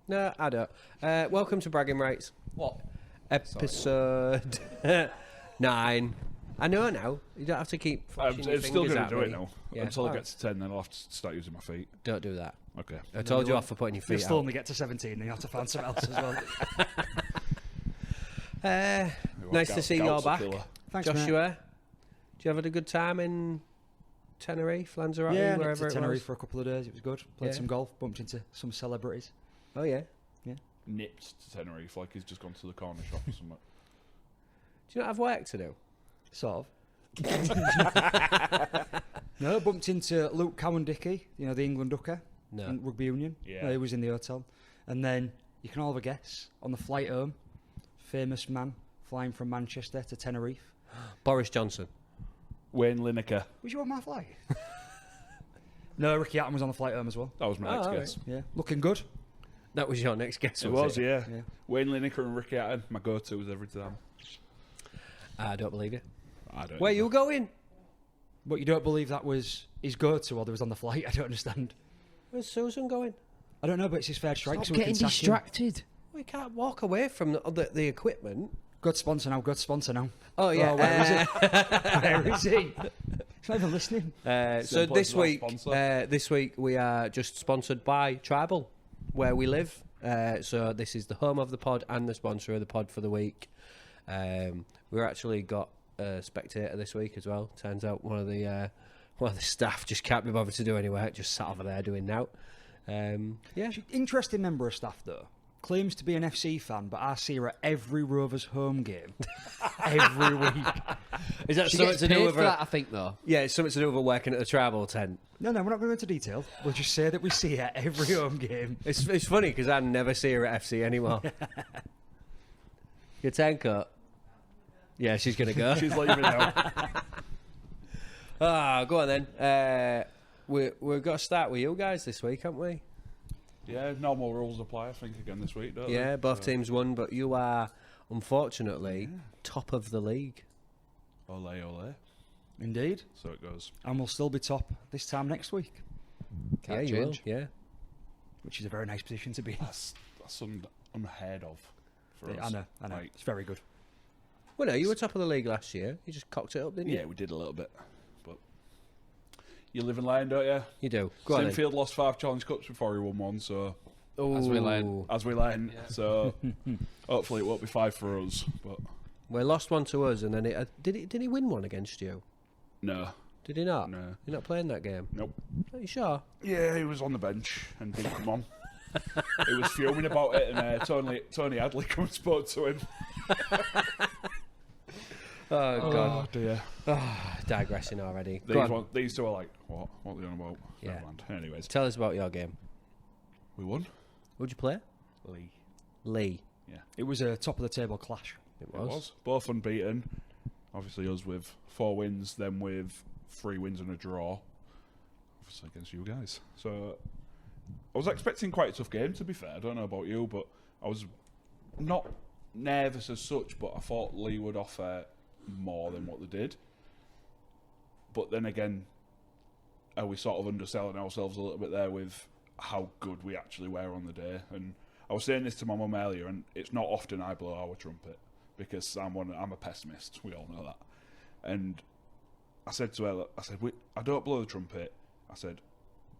No, I don't. Welcome to Bragging Rights. What? Episode 9. I know now. You don't have to keep flashing your I'm still fingers going at to do me. it now. Yeah. Until All I right. get to 10, then I'll have to start using my feet. Don't do that. Okay. I told you off for putting your You'll feet still out. only get to 17, then you have to find something else as well. Nice to see you're back. Thanks, Joshua, do you have a good time in Tenerife, Lanzarote, Yeah, wherever wherever it Tenerife was? for a couple of days. It was good. Played Yeah. some golf, bumped into some celebrities. Oh, yeah. Nipped to Tenerife like he's just gone to the corner shop or something. Do you not have work to do? Sort of. No, bumped into Luke Cowan-Dickey, the England hooker No. in Rugby Union. Yeah. He was in the hotel. And then, you can all have a guess, on the flight home, famous man flying from Manchester to Tenerife. Boris Johnson. Wayne Lineker. Was you on my flight? No, Ricky Hatton was on the flight home as well. That was my next all guess. Yeah, looking good. That was your next guess, It was, it? yeah. Yeah. Wayne Lineker and Ricky Hatton, my go-tos every time. I don't believe it. I don't Where know. you going? But you don't believe that was his go-to while he was on the flight? I don't understand. Where's Susan going? I don't know, but it's his fair strike. Stop so we getting can sack him. distracted. We can't walk away from the equipment. Good sponsor now, good sponsor now. Oh, yeah. Oh, where is it? Where is he? He's not even listening. So Simple this as that week, sponsor. we are just sponsored by Tribal, where we live. So this is the home of the pod and the sponsor of the pod for the week. We've actually got a spectator this week as well. Turns out one of the staff just can't be bothered to do any work, just sat over there doing now. Yeah. Interesting member of staff, though. Claims to be an FC fan, but I see her at every Rovers home game. Every week. Is that She something gets to do paid with for that, I think, though. Yeah, it's something to do with working at the Tribal tent. No, we're not going to go into detail. We'll just say that we see her at every home game. It's funny because I never see her at FC anymore. Your 10 cut. Yeah, she's gonna go. She's leaving now. Go on then. We've got to start with you guys this week, haven't we? Yeah, normal rules apply, I think, again this week, don't Yeah, they? both So, teams won, but you are unfortunately top of the league. Ole, ole. Indeed. So it goes. And we'll still be top this time next week, Yeah, Can't you will. change. Yeah. which is a very nice position to be in. That's unheard of for us. I know. Like, It's very good. Well, no, you were top of the league last year. You just cocked it up, didn't you? yeah, we did a little bit. But you live and learn, don't you? You do. Go on then. Sinfield lost 5 Challenge Cups before he won one, so As we learn. Ooh. as we learn. So hopefully it won't be 5 for us. But We lost one to us, and then did he win one against you? no, Did he not? no, You're not playing that game. nope. Are you sure? Yeah, he was on the bench and didn't come on. He was fuming about it, and Tony Hadley come and spoke to him. Oh God. dear. Digressing already. Go on. These two are like, what? What are they on about? Yeah. Never mind. Anyways, Tell us about your game. we won. Who'd you play? Leigh. Leigh. Yeah, It was a top of the table clash. It it was. was. Both unbeaten. Obviously us with 4 wins, then with 3 wins and a draw. Obviously against you guys. So I was expecting quite a tough game, to be fair. I don't know about you, but I was not nervous as such, but I thought Leigh would offer more than what they did. But then again, are we sort of underselling ourselves a little bit there with how good we actually were on the day? And I was saying this to my mum earlier, and it's not often I blow our trumpet because I'm a pessimist. We all know that. And I said to her, I don't blow the trumpet. I said,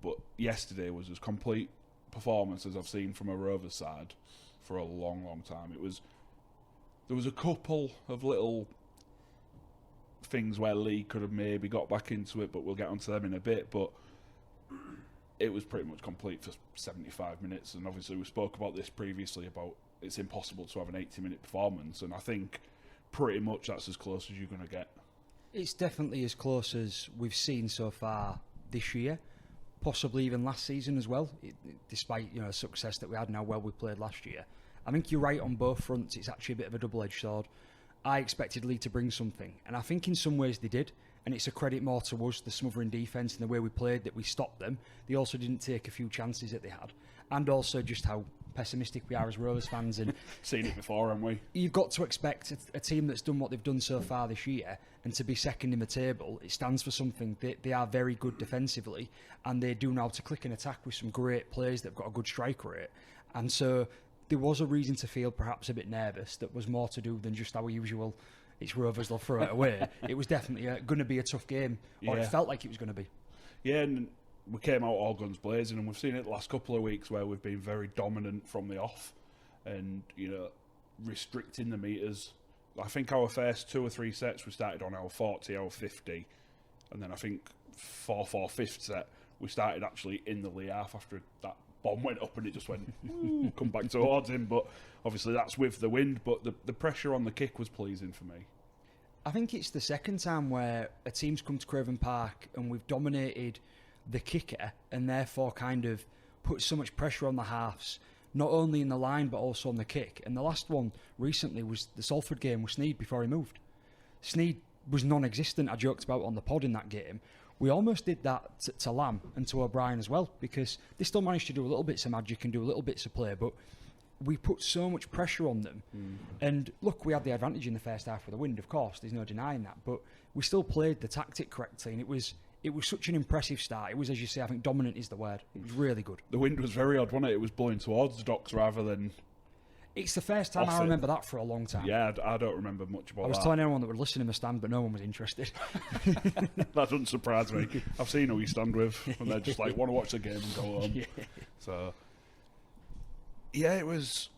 but yesterday was as complete performance as I've seen from a Rovers side for a long, long time. There was a couple of little things where Leigh could have maybe got back into it, but we'll get onto them in a bit. But it was pretty much complete for 75 minutes, and obviously we spoke about this previously about it's impossible to have an 80-minute performance, and I think pretty much that's as close as you're going to get. It's definitely as close as we've seen so far this year, possibly even last season as well, despite the success that we had and how well we played last year. I think you're right on both fronts. It's actually a bit of a double-edged sword. I expected Leigh to bring something, and I think in some ways they did, and it's a credit more to us, the smothering defence and the way we played, that we stopped them. They also didn't take a few chances that they had, and also just how pessimistic we are as Rovers fans. And Seen it before, haven't we? you've got to expect a team that's done what they've done so far this year, and to be second in the table, it stands for something. They are very good defensively, and they do know how to click and attack with some great players that've got a good strike rate. And so there was a reason to feel perhaps a bit nervous that was more to do than just our usual, it's Rovers, they'll throw it away. It was definitely going to be a tough game, or it felt like it was going to be. Yeah, and we came out all guns blazing, and we've seen it the last couple of weeks where we've been very dominant from the off and, restricting the meters. I think our first 2 or 3 sets we started on our 40, our 50, and then I think 4th or 5th set we started actually in the Leigh half after that bomb went up and it just went come back towards him. But obviously that's with the wind, but the pressure on the kick was pleasing for me. I think it's the second time where a team's come to Craven Park and we've dominated the kicker and therefore kind of put so much pressure on the halves, not only in the line but also on the kick. And the last one recently was the Sulford game with Sneed before he moved. Sneed was non-existent, I joked about on the pod in that game. We almost did that to Lamb and to O'Brien as well, because they still managed to do a little bits of magic and do a little bits of play, but we put so much pressure on them. And look, we had the advantage in the first half with the wind, of course, there's no denying that, but we still played the tactic correctly, and it was such an impressive start. It was, as you say, I think dominant is the word. It was really good. The wind was very odd, wasn't it? It was blowing towards the docks rather than... It's the first time I remember that for a long time. Yeah, I don't remember much about that. I was telling everyone that would listen in the stand, but no one was interested. That doesn't surprise me. I've seen who you stand with, and they're just like, want to watch the game and go home. Yeah. So, yeah, it was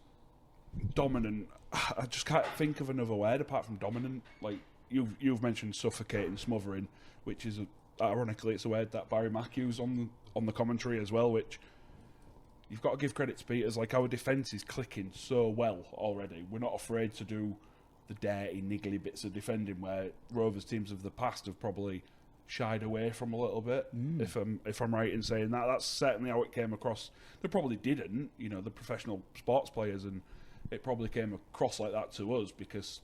dominant. I just can't think of another word apart from dominant. Like, you've mentioned suffocating, smothering, which is, ironically, it's a word that Barry Mack used on the commentary as well, which... You've got to give credit to Peters. Like, our defence is clicking so well already. We're not afraid to do the dirty, niggly bits of defending where Rovers teams of the past have probably shied away from a little bit. If I'm right in saying that, that's certainly how it came across. They probably didn't, the professional sports players, and it probably came across like that to us because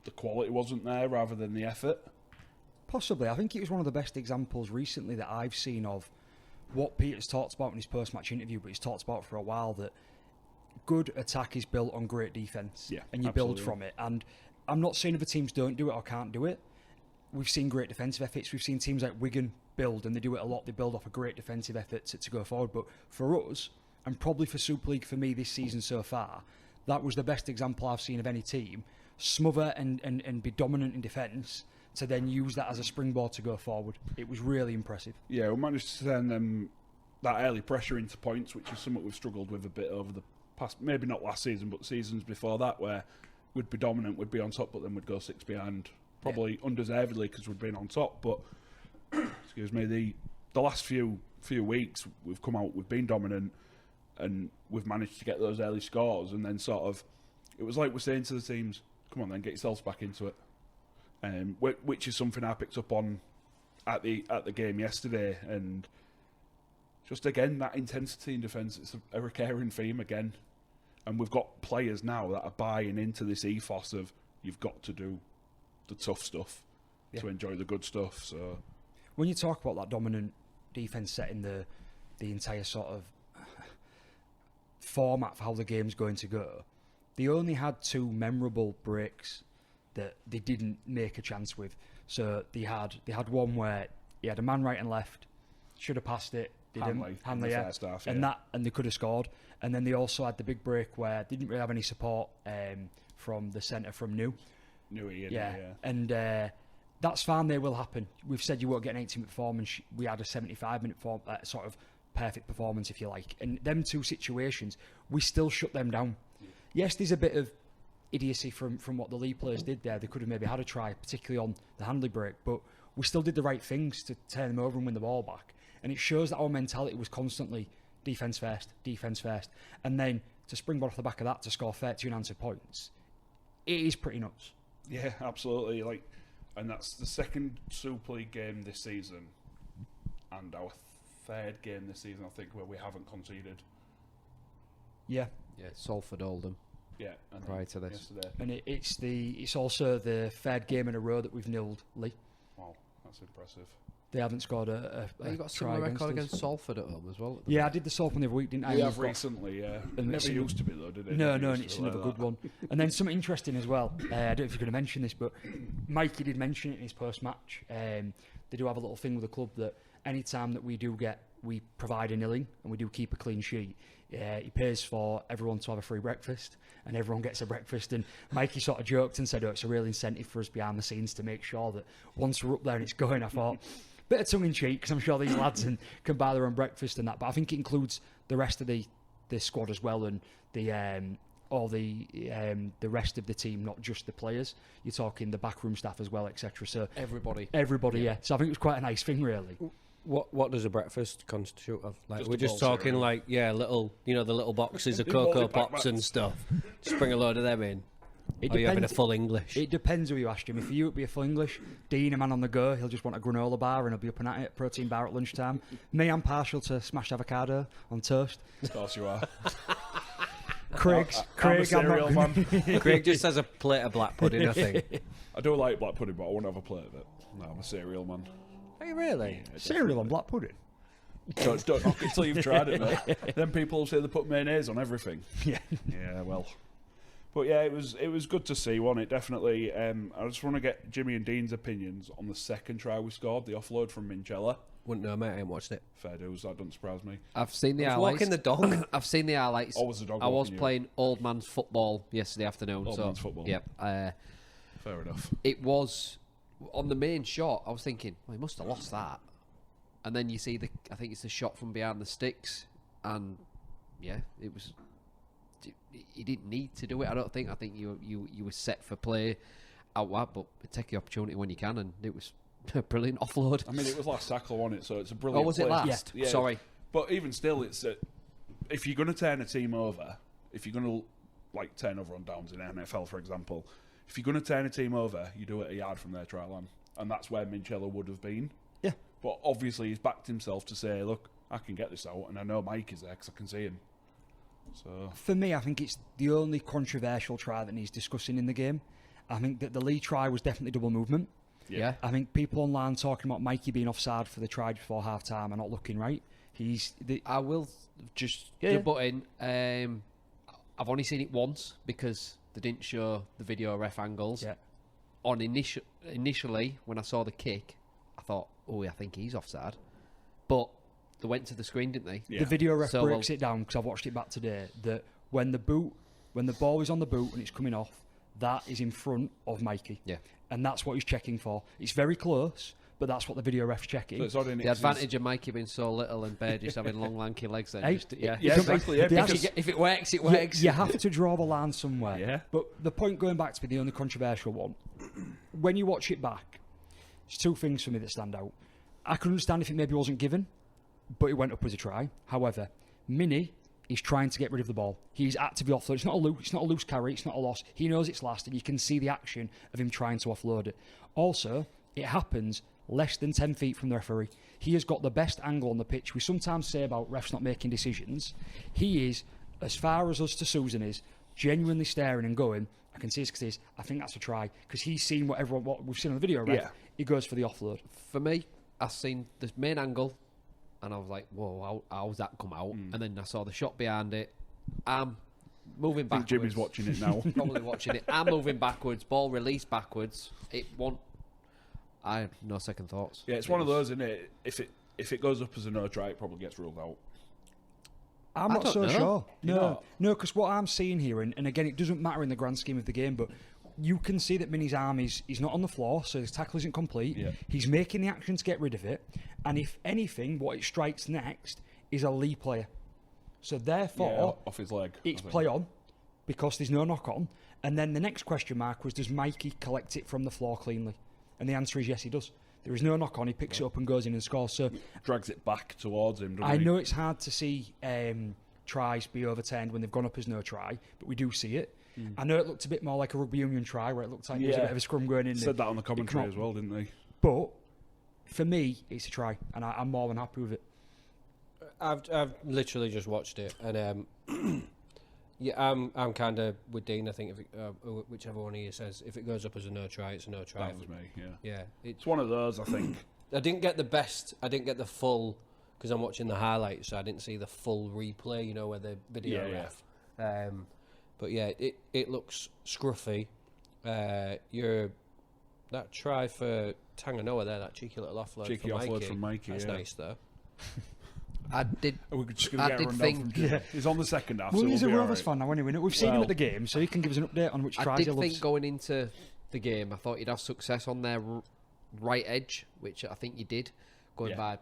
the quality wasn't there rather than the effort. Possibly. I think it was one of the best examples recently that I've seen of what Peter's talked about in his post-match interview, but he's talked about for a while that good attack is built on great defence, and you build from it. And I'm not saying other teams don't do it or can't do it. We've seen great defensive efforts. We've seen teams like Wigan build, and they do it a lot. They build off a great defensive effort to go forward. But for us, and probably for Super League for me this season so far, that was the best example I've seen of any team smother and be dominant in defence, to then use that as a springboard to go forward. It was really impressive. Yeah, we managed to turn them that early pressure into points, which is something we've struggled with a bit over the past, maybe not last season, but seasons before that, where we'd be dominant, we'd be on top, but then we'd go 6 behind, probably undeservedly because we'd been on top. But excuse me, the last few weeks we've come out, we've been dominant, and we've managed to get those early scores, and then sort of it was like we're saying to the teams, come on then, get yourselves back into it. Which is something I picked up on at the game yesterday, and just again that intensity in defence, it's a recurring theme again, and we've got players now that are buying into this ethos of you've got to do the tough stuff to enjoy the good stuff. So when you talk about that dominant defence setting the entire sort of format for how the game's going to go, they only had 2 memorable breaks that they didn't make a chance with. So they had one where he had a man right and left, should have passed it, didn't. Hanley, yeah. Half, and they could have scored. And then they also had the big break where they didn't really have any support from the centre from New. Yeah. And that's fine, they will happen. We've said you won't get an 80-minute performance. We had a 75-minute sort of perfect performance, if you like. And them 2 situations, we still shut them down. Yes, there's a bit of idiocy from what the Leigh players did there. They could have maybe had a try, particularly on the Hanley break, but we still did the right things to turn them over and win the ball back. And it shows that our mentality was constantly defence first, and then to springboard off the back of that to score 30 unanswered points. It is pretty nuts. Yeah, absolutely. And that's the second Super League game this season, and our 3rd game this season, I think, where we haven't conceded. Yeah, Sulford Oldham. Yeah, prior to this, yesterday. And it's also the 3rd game in a row that we've nilled Leigh. Wow, that's impressive. They haven't scored a you got a try similar record against against Salford at home as well. Yeah, I did the Salford the other week, didn't I? We have recently, yeah. And Never used to be though, did it? No, and it's another good one. And then something interesting as well. I don't know if you're going to mention this, but Mikey did mention it in his post-match. They do have a little thing with the club that any time that we do get we provide a nilling and we do keep a clean sheet, he pays for everyone to have a free breakfast, and everyone gets a breakfast. And Mikey sort of joked and said, "Oh, it's a real incentive for us behind the scenes to make sure that once we're up there and it's going." I thought, bit of tongue in cheek, because I'm sure these lads can buy their own breakfast and that. But I think it includes the rest of the squad as well, and the rest of the team, not just the players. You're talking the backroom staff as well, etc. So Everybody. yeah. So I think it was quite a nice thing, really. What does a breakfast constitute of? Like, Just we're a just bowl of talking cereal. like, the little boxes of The Cocoa multi-pack Pops and mats. stuff. Just bring a load of them in. It Or are you having a depends. full English? It depends who you ask him. If you would be a full English, Dean, a man on the go, he'll just want a granola bar and he'll be up and at it, protein bar at lunchtime. Me, I'm partial to smashed avocado on toast. Of course you are. Craig, I'm a I'm cereal not. man. Craig just has a plate of black pudding, I think. I do like black pudding, but I won't have a plate of it. No, I'm a cereal man. Are you really? Cereal and black pudding. Don't knock it till you've tried it, mate. Then people will say they put mayonnaise on everything. Yeah. Yeah, well. But yeah, it was good to see, wasn't it? Definitely. I just want to get Jimmy and Dean's opinions on the second try we scored, the offload from Minchella. Wouldn't know, mate. I ain't watched it. Fair dues, that doesn't surprise me. I've seen the I was highlights. walking the dog. I've seen the highlights. Oh, was the dog I was walking you? playing old man's football yesterday afternoon. Old man's football. Yep. Fair enough. It was on the main shot. I was thinking, well, he must have lost that. And then you see I think it's the shot from behind the sticks, and yeah, it was. He didn't need to do it. I don't think. I think you were set for play out wide, but take the opportunity when you can, and it was a brilliant offload. I mean, it was last tackle, wasn't it? So it's a brilliant. Oh, was it play. last? Yeah. Sorry. But even still, it's if you're going to turn a team over, if you're going to like turn over on downs in NFL, for example, if you're going to turn a team over, you do it a yard from their try line, and that's where Minchella would have been. Yeah. But obviously, he's backed himself to say, "Look, I can get this out, and I know Mike is there because I can see him." So For me, I think it's the only controversial try that needs discussing in the game. I think that the Leigh try was definitely double movement. Yeah. I think people online talking about Mikey being offside for the try before half time are not looking right. I will just Yeah. butt in. I've only seen it once because they didn't show the video ref angles. Yeah. On initially, when I saw the kick, I thought, "Oh, I think he's offside," but they went to the screen, didn't they? yeah. The video ref So, breaks it down, because I've watched it back today, that when the ball is on the boot and it's coming off, that is in front of Mikey. Yeah. And that's what he's checking for. It's very close, but that's what the video ref's checking. So it's odd, innit, The 'cause advantage of Mikey being so little and Bear just having long, lanky legs. Then, Hey, just, yeah, Yeah, exactly. Yeah, They because actually if it works, it You- works. You have to draw the line somewhere. Yeah. But the point going back to be the only controversial one, when you watch it back, there's two things for me that stand out. I can understand if it maybe wasn't given, but it went up as a try. However, Minnie is trying to get rid of the ball. He's actively offload. It's not a loose carry. It's not a loss. He knows it's last, and you can see the action of him trying to offload it. Also, it happens less than 10 feet from the referee. He has got the best angle on the pitch. We sometimes say about refs not making decisions. He is, as far as us to Susan is, genuinely staring and going, I can see this, I think that's a try. Because he's seen what we've seen on the video, right? Yeah. He goes for the offload. For me, I seen the main angle, and I was like, "Whoa, how's that come out?" And then I saw the shot behind it. I'm moving I think backwards. Jimmy's watching it now. Probably watching it. I'm moving backwards. Ball released backwards. It won't. I have no second thoughts. Yeah, it's one of those, isn't it? If it goes up as a no try, it probably gets ruled out. I'm I not don't so know. sure. You're not? No, because what I'm seeing here, and again, it doesn't matter in the grand scheme of the game, but you can see that Minnie's arm he's not on the floor, so his tackle isn't complete. Yeah. He's making the action to get rid of it, and if anything, what it strikes next is a Leigh player. So therefore, Off his leg. it's I think. play on, because there's no knock on. And then the next question mark was, does Mikey collect it from the floor cleanly? And the answer is yes, he does. There is no knock on. He picks it up and goes in and scores. So Drags it back towards him, doesn't I he? know it's hard to see tries be overturned when they've gone up as no try, but we do see it. I know it looked a bit more like a rugby union try, where it looked like there was a Yeah. bit of a scrum going in. Said that on the it come commentary up. as well, didn't they? But for me, it's a try, and I'm more than happy with it. I've literally just watched it, and yeah, I'm kind of with Dean. I think if whichever one of you says, if it goes up as a no try, it's a no try. That was me, yeah. Yeah, It's one of those, I think. I didn't get the full, because I'm watching the highlights, so I didn't see the full replay. You know, where the video Yeah, ref. But yeah, it looks scruffy. That try for Tanganoa there, that cheeky little offload Cheeky from offload Mikey. from Mikey, That's yeah. nice though. I did. We're just going I to get a did rundown think- from Jimmy. Yeah. He's on the second half. Well, so he's we'll a be Rovers all fan now, anyway. We've seen him Well- at the game, so he can give us an update on which I tries he did loves. think going into the game, I thought you'd have success on their right edge, which I think you did, going Yeah. by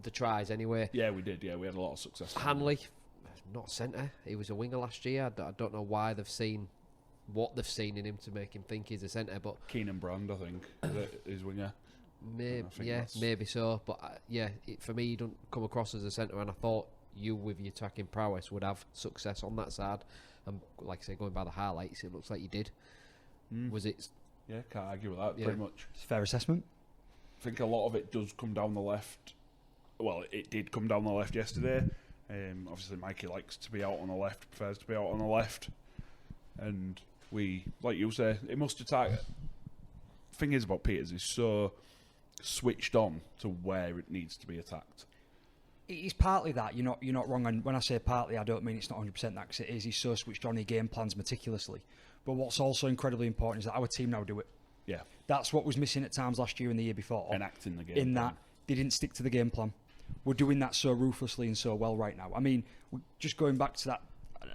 the tries anyway. Yeah, we did. Yeah, we had a lot of success. Hanley, not centre. He was a winger last year. I don't know why they've seen what they've seen in him to make him think he's a centre, but Keenan Brand, I think, is winger. maybe, I think yeah, that's- maybe so. But for me, he don't come across as a centre, and I thought you, with your attacking prowess, would have success on that side. And like I say, going by the highlights, it looks like you did. Was it? Yeah, can't argue with that. Yeah. Pretty much. It's a fair assessment. I think a lot of it does come down the left. Well, it did come down the left yesterday. Obviously, Mikey likes to be out on the left, prefers to be out on the left. And we, like you say, it must attack. Thing is about Peters, he's so switched on to where it needs to be attacked. It's partly that. You're not wrong. And when I say partly, I don't mean it's not 100% that, because it is. He's so switched on, he game plans meticulously. But what's also incredibly important is that our team now do it. Yeah. That's what was missing at times last year and the year before. Enacting the game. In that they didn't stick to the game plan. We're doing that so ruthlessly and so well right now. I mean, just going back to that,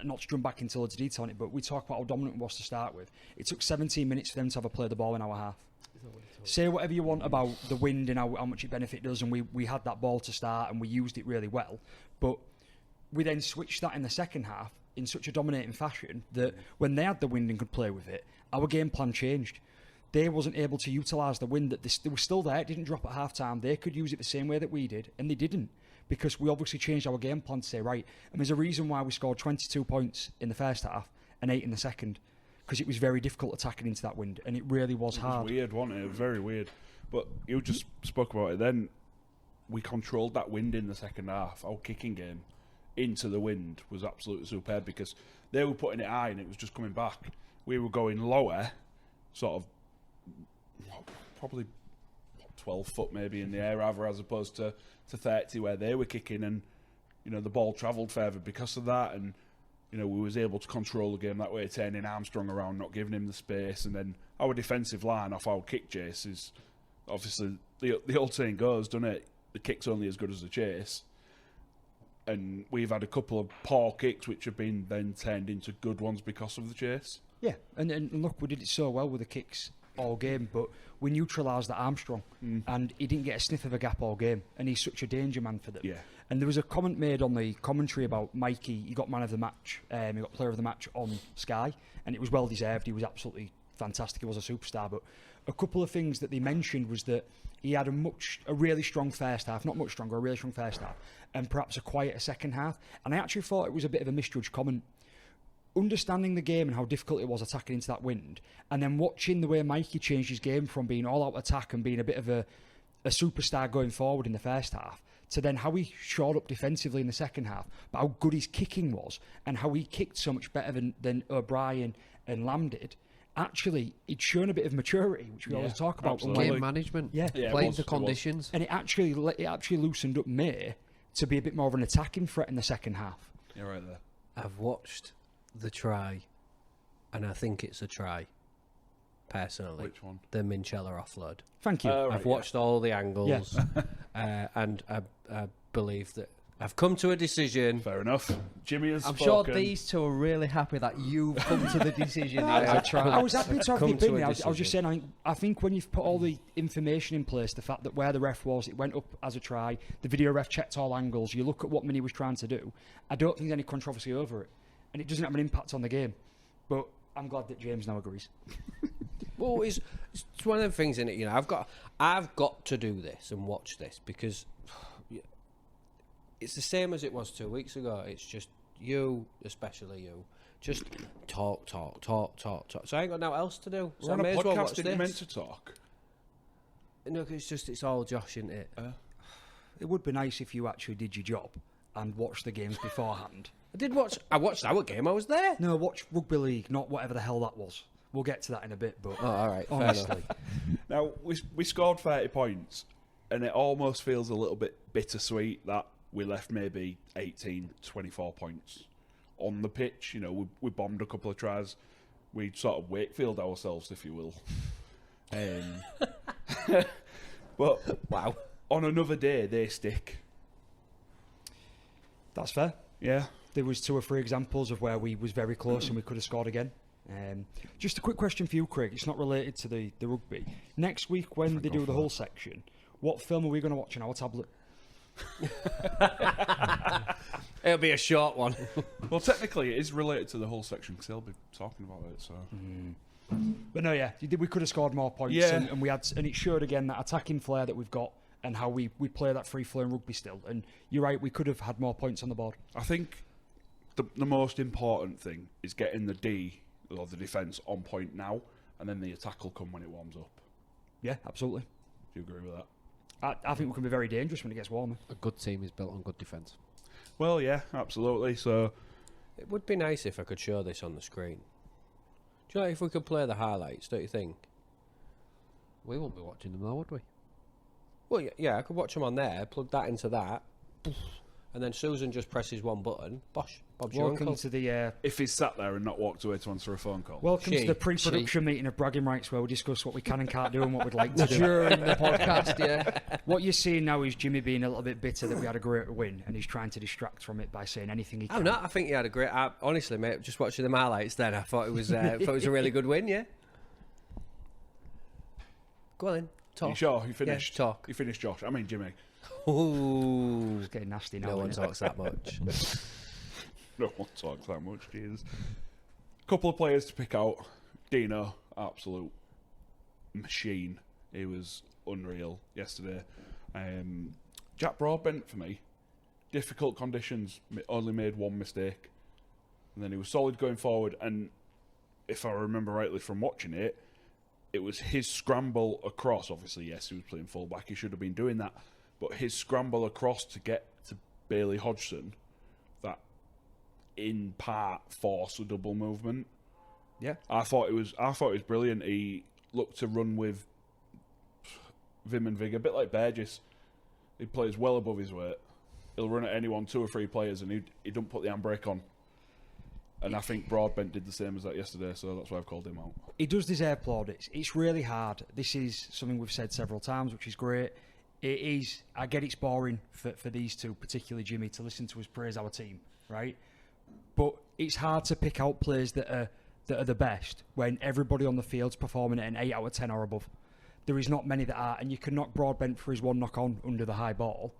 not to jump back into loads of detail on it, but we talk about how dominant it was to start with. It took 17 minutes for them to have a play the ball in our half. Say whatever you want about the wind and how much it benefited us, and we had that ball to start and we used it really well. But we then switched that in the second half in such a dominating fashion that when they had the wind and could play with it, our game plan changed. They wasn't able to utilise the wind. They were still there. It didn't drop at half time. They could use it the same way that we did, and they didn't, because we obviously changed our game plan to say, right, and there's a reason why we scored 22 points in the first half and 8 in the second, because it was very difficult attacking into that wind, and it really was hard. It was weird, wasn't it? It was very weird. But you just spoke about it then. We controlled that wind in the second half. Our kicking game into the wind was absolutely superb, because they were putting it high and it was just coming back. We were going lower, sort of, probably 12 foot maybe in the air, rather, as opposed to 30 where they were kicking, and the ball travelled further because of that, and we was able to control the game that way, turning Armstrong around, not giving him the space, and then our defensive line off our kick chase is obviously the old saying goes, doesn't it? The kick's only as good as the chase. And we've had a couple of poor kicks which have been then turned into good ones because of the chase. Yeah, and look, we did it so well with the kicks all game, but we neutralised that Armstrong, and he didn't get a sniff of a gap all game, and he's such a danger man for them. Yeah. And there was a comment made on the commentary about Mikey. He got man of the match, he got player of the match on Sky, and it was well deserved. He was absolutely fantastic. He was a superstar. But a couple of things that they mentioned was that he had a really strong first half, not much stronger, a really strong first half, and perhaps a quieter second half. And I actually thought it was a bit of a misjudged comment. Understanding the game and how difficult it was attacking into that wind, and then watching the way Mikey changed his game from being all out attack and being a bit of a superstar going forward in the first half, to then how he shored up defensively in the second half, but how good his kicking was and how he kicked so much better than O'Brien and Lamb did. Actually, he'd shown a bit of maturity, which we always talk about. absolutely. Game management, Yeah. Yeah, it playing was, the it was. conditions. And it actually loosened up May to be a bit more of an attacking threat in the second half. You're right there. I've watched the try, and I think it's a try, personally. Which one? The Minchella offload. Thank you. Right, I've watched all the angles, and I believe that I've come to a decision. Fair enough. Jimmy has I'm spoken. sure these two are really happy that you've come to the decision. I as a trial. I was happy to have the come to a opinion. I was just decision. saying, I think when you've put all the information in place, the fact that where the ref was, it went up as a try, the video ref checked all angles, you look at what Minnie was trying to do, I don't think there's any controversy over it. And it doesn't have an impact on the game. But I'm glad that James now agrees. Well, it's one of the things in it. I've got to do this and watch this, because it's the same as it was 2 weeks ago. It's just you, especially you, just talk. So I ain't got nothing else to do. So We're I on a may as well podcast, watch didn't you this. meant to talk? No, it's all Josh, isn't it? It would be nice if you actually did your job and watched the games beforehand. I watched our game. I was there. No, watch rugby league, not whatever the hell that was. We'll get to that in a bit, but Oh, all right. Fair honestly, enough. Now, we scored 30 points, and it almost feels a little bit bittersweet that we left maybe 18, 24 points on the pitch. We bombed a couple of tries. We sort of Wakefield ourselves, if you will. But Wow. on another day, they stick. That's fair. Yeah. There was 2 or 3 examples of where we was very close and we could have scored again. Just a quick question for you, Craig. It's not related to the rugby. Next week, when they do the whole section, what film are we going to watch on our tablet? It'll be a short one. Well, technically, it is related to the whole section because they'll be talking about it. So. But no, yeah, we could have scored more points, Yeah. and we had, and it showed again that attacking flair that we've got and how we play that free-flowing rugby still. And you're right, we could have had more points on the board. I think the most important thing is getting the D or the defence on point now, and then the attack will come when it warms up. Yeah, absolutely. Do you agree with that? I think we can be very dangerous when it gets warmer. A good team is built on good defence. Well, yeah, absolutely. So, It would be nice if I could show this on the screen. Do you know if we could play the highlights, don't you think? We won't be watching them though, would we? Well, yeah, I could watch them on there, plug that into that, and then Susan just presses one button. Bosh, Bob's your Welcome uncle. to the if he's sat there and not walked away to answer a phone call, welcome She. to the pre-production meeting of Bragging Rights, where we discuss what we can and can't do and what we'd like to do. During the podcast, yeah. What you're seeing now is Jimmy being a little bit bitter that we had a great win, and he's trying to distract from it by saying anything he can. I'm not. I think he had a great. Honestly, mate, just watching the highlights, then I thought it was. Thought it was a really good win. Yeah. Go on, then. Talk. you sure you finished? Yeah, talk. You finished, Josh. I mean, Jimmy. Ooh. It's getting nasty now. No one isn't it? talks that much. No one talks that much, Jesus. Couple of players to pick out. Dino, absolute machine. He was unreal yesterday. Jack Broadbent for me. Difficult conditions, only made one mistake. And then he was solid going forward. And if I remember rightly from watching it, it was his scramble across. Obviously, yes, he was playing fullback. He should have been doing that. But his scramble across to get to Bailey Hodgson, that in part forced a double movement. Yeah. I thought it was brilliant. He looked to run with vim and vigour, a bit like Burgess. He plays well above his weight. He'll run at anyone, 2 or 3 players, and he don't put the handbrake on. And I think Broadbent did the same as that yesterday, so that's why I've called him out. He does deserve plaudits. It's really hard. This is something we've said several times, which is great. It is. I get it's boring for these two, particularly Jimmy, to listen to us praise our team, right? But it's hard to pick out players that are the best when everybody on the field's performing at an 8 out of 10 or above. There is not many that are, and you can knock Broadbent for his one knock on under the high ball.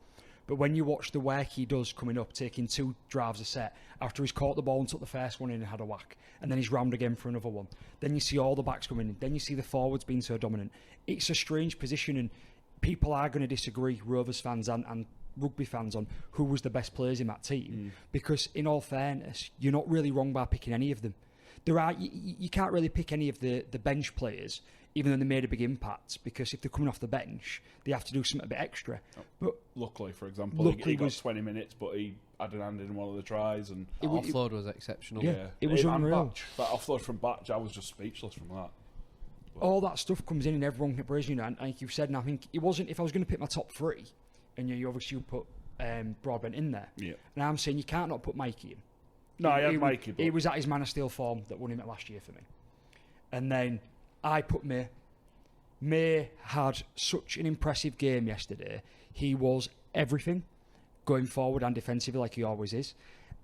But when you watch the work he does coming up, taking 2 drives a set, after he's caught the ball and took the first one in and had a whack, and then he's rammed again for another one, then you see all the backs coming in, then you see the forwards being so dominant. It's a strange position, and people are going to disagree, Rovers fans and rugby fans, on who was the best players in that team. Because in all fairness, you're not really wrong by picking any of them. You can't really pick any of the bench players, even though they made a big impact, because if they're coming off the bench, they have to do something a bit extra. But Luckily, for example, he got 20 minutes, but he had an hand in one of the tries. And The offload was exceptional. Yeah. It was Him and unreal. Batch, that offload from Batch, I was just speechless from that. all that stuff comes in and everyone can praise you. And like you've said, and I think it wasn't, if I was going to pick my top 3, and you obviously put Broadbent in there, Yeah. and I'm saying you can't not put Mikey in. No, I had Mikey, but He was at his Man of Steel form that won him at last year for me. And then I put May. May had such an impressive game yesterday. He was everything, going forward and defensively like he always is.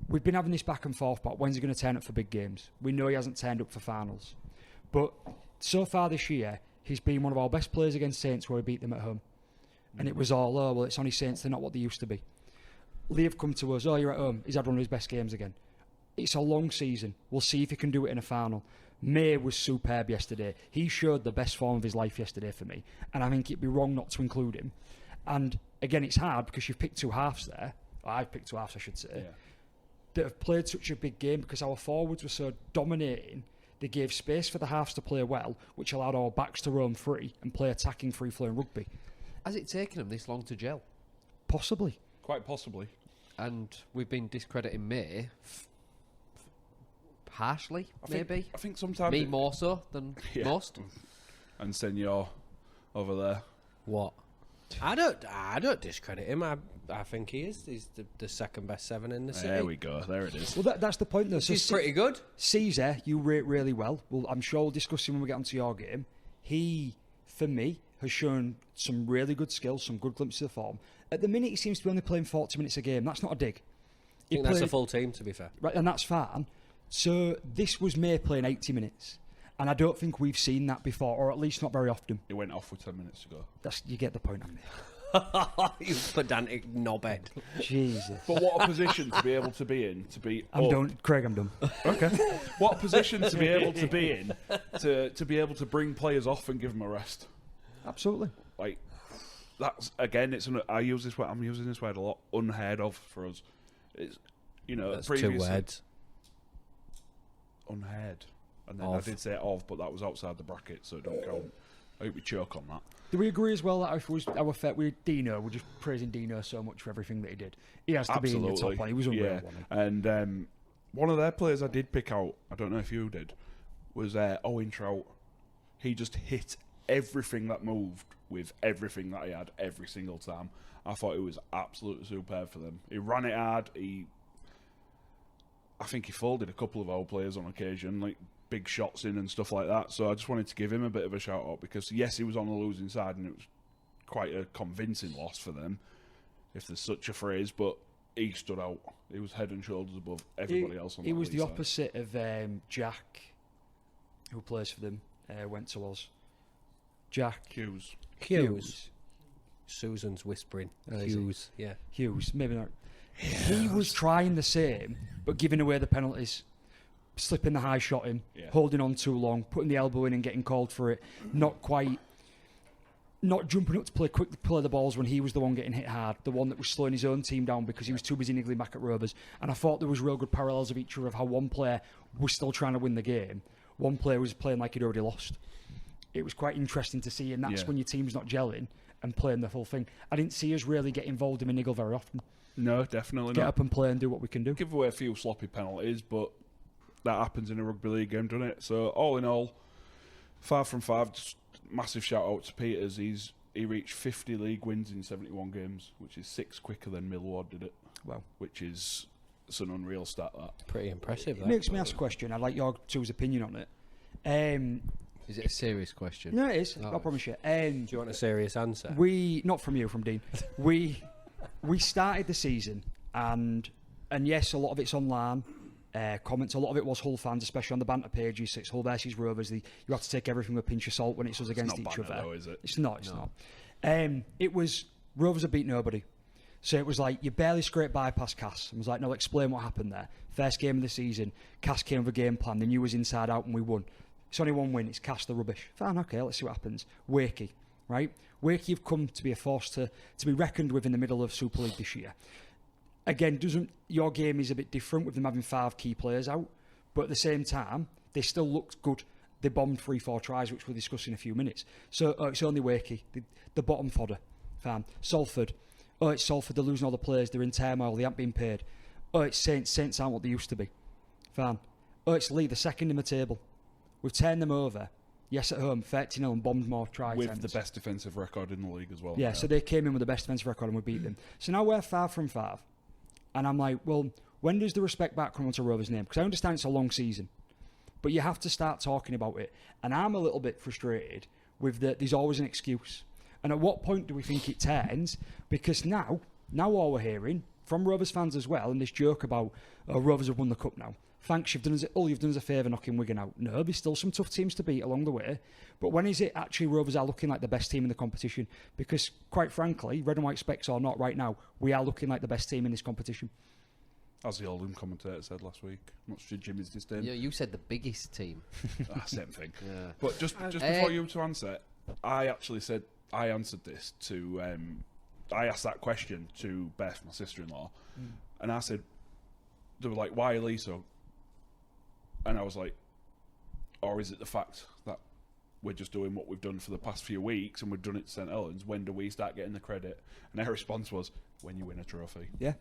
We've been having this back and forth about when's he going to turn up for big games. We know he hasn't turned up for finals. But so far this year, he's been one of our best players against Saints where we beat them at home. And it was all, oh, well, it's only Saints, they're not what they used to be. Leigh have come to us, oh, you're at home. He's had one of his best games again. It's a long season. We'll see if he can do it in a final. May was superb yesterday. He showed the best form of his life yesterday for me. And I think it'd be wrong not to include him. And again, it's hard because you've picked 2 halves there. Or I've picked 2 halves, I should say. yeah. That have played such a big game because our forwards were so dominating. They gave space for the halves to play well, which allowed our backs to roam free and play attacking free-flowing rugby. Has it taken them this long to gel? Possibly. Quite possibly. And we've been discrediting May harshly, maybe. I think sometimes... Me more so than Yeah. most. And Senor over there. What? I don't discredit him. I think he is. He's the second best 7 in the city. There we go. There it is. Well, that's the point, though. He's pretty good. Caesar, you rate really well. Well, I'm sure we'll discuss him when we get onto your game. He, for me, has shown some really good skills, some good glimpses of form. At the minute, he seems to be only playing 40 minutes a game. That's not a dig. I think that's a full team, to be fair. Right, and that's fine. So this was May playing 80 minutes, and I don't think we've seen that before, or at least not very often. He went off with 10 minutes to go. You get the point, Andy. You pedantic knobhead. Jesus. But what a position to be able to be in, to be I'm up. done. Craig, I'm done. Okay. What a position to be able to be in, to be able to bring players off and give them a rest. Absolutely. Like, that's, again, I'm using this word a lot, unheard of for us. It's, That's previously. 2 words. Unheard. And then Of. I did say of, but that was outside the bracket, so it don't count. I hope we choke on that. Do we agree as well that if it was our fair, Dino, we're just praising Dino so much for everything that he did. He has to be in the top one. He was unreal, wasn't he? And one of their players I did pick out, I don't know if you did, was Owen Trout. He just hit everything that moved with everything that he had every single time. I thought it was absolutely superb for them. He ran it hard. I think he folded a couple of our players on occasion, like big shots in and stuff like that. So I just wanted to give him a bit of a shout out because yes, he was on the losing side and it was quite a convincing loss for them, if there's such a phrase. But he stood out. He was head and shoulders above everybody else on that. He was the side. opposite of Jack, who plays for them. Went to us. Jack Hughes. Susan's whispering. is he? Hughes. Yeah. Hughes, maybe not. He was trying the same, but giving away the penalties, slipping the high shot in, holding on too long, putting the elbow in and getting called for it, not jumping up to play the balls when he was the one getting hit hard, the one that was slowing his own team down because he was too busy niggling back at Rovers. And I thought there was real good parallels of each other, of how one player was still trying to win the game, one player was playing like he'd already lost. It was quite interesting to see, and that's when your team's not gelling and playing the full thing. I didn't see us really get involved in a niggle very often. No, definitely Get not. up and play and do what we can do. Give away a few sloppy penalties, but that happens in a rugby league game, doesn't it? So all in all, 5 from 5. Just massive shout out to Peters. He reached 50 league wins in 71 games, which is 6 quicker than Millward did it. Wow. Which is an unreal stat, that. Pretty impressive. It That. makes me ask a question. I'd like your two's opinion on it. Is it a serious question? No, it is. Oh. I promise you. Do you want a serious answer? Not from you, from Dean. We started the season, and yes, a lot of it's online. Comments. A lot of it was Hull fans, especially on the banter pages. It's Hull versus Rovers. You have to take everything with a pinch of salt when it's us against It's not each banter other. though, is it? It's not. It's not. It was Rovers have beat nobody. So it was like you barely scraped by past Cass. And was like, no, explain what happened there. First game of the season, Cass came with a game plan. They knew was inside out, and we won. It's only one win. It's Cass the rubbish. Fine, okay, let's see what happens. Wakey, right? Wakey have come to be a force to be reckoned with in the middle of Super League this year. Again, your game is a bit different with them having 5 key players out, but at the same time, they still looked good. They bombed 3-4 tries, which we'll discuss in a few minutes. So it's only Wakey, the bottom fodder. Fine. Salford. It's Sulford. They're losing all the players. They're in turmoil. They haven't been paid. It's Saints. Saints aren't what they used to be. Fine. It's Leigh, the second in the table. We've turned them over. Yes, at home, 30-0 and bombed more try With attempts. the best defensive record in the league as well. Yeah, so they came in with the best defensive record and we beat them. So now we're 5 from 5. And I'm like, well, when does the respect back come onto Rovers' name? Because I understand it's a long season. But you have to start talking about it. And I'm a little bit frustrated with there's always an excuse. And at what point do we think it turns? Because now all we're hearing from Rovers fans as well, and this joke about Rovers have won the cup now. Thanks, you've done us a favour knocking Wigan out. No, there's still some tough teams to beat along the way. But when is it actually Rovers are looking like the best team in the competition? Because, quite frankly, red and white specs or not right now, we are looking like the best team in this competition. As the Oldham commentator said last week. Much to Jimmy's disdain. Yeah, you said the biggest team. Same thing. Yeah. But just before you to answer, I answered this to... I asked that question to Beth, my sister-in-law, and I said, they were like, why Leigh so? And I was like, or is it the fact that we're just doing what we've done for the past few weeks and we've done it to St Helens? When do we start getting the credit? And her response was, when you win a trophy. Yeah.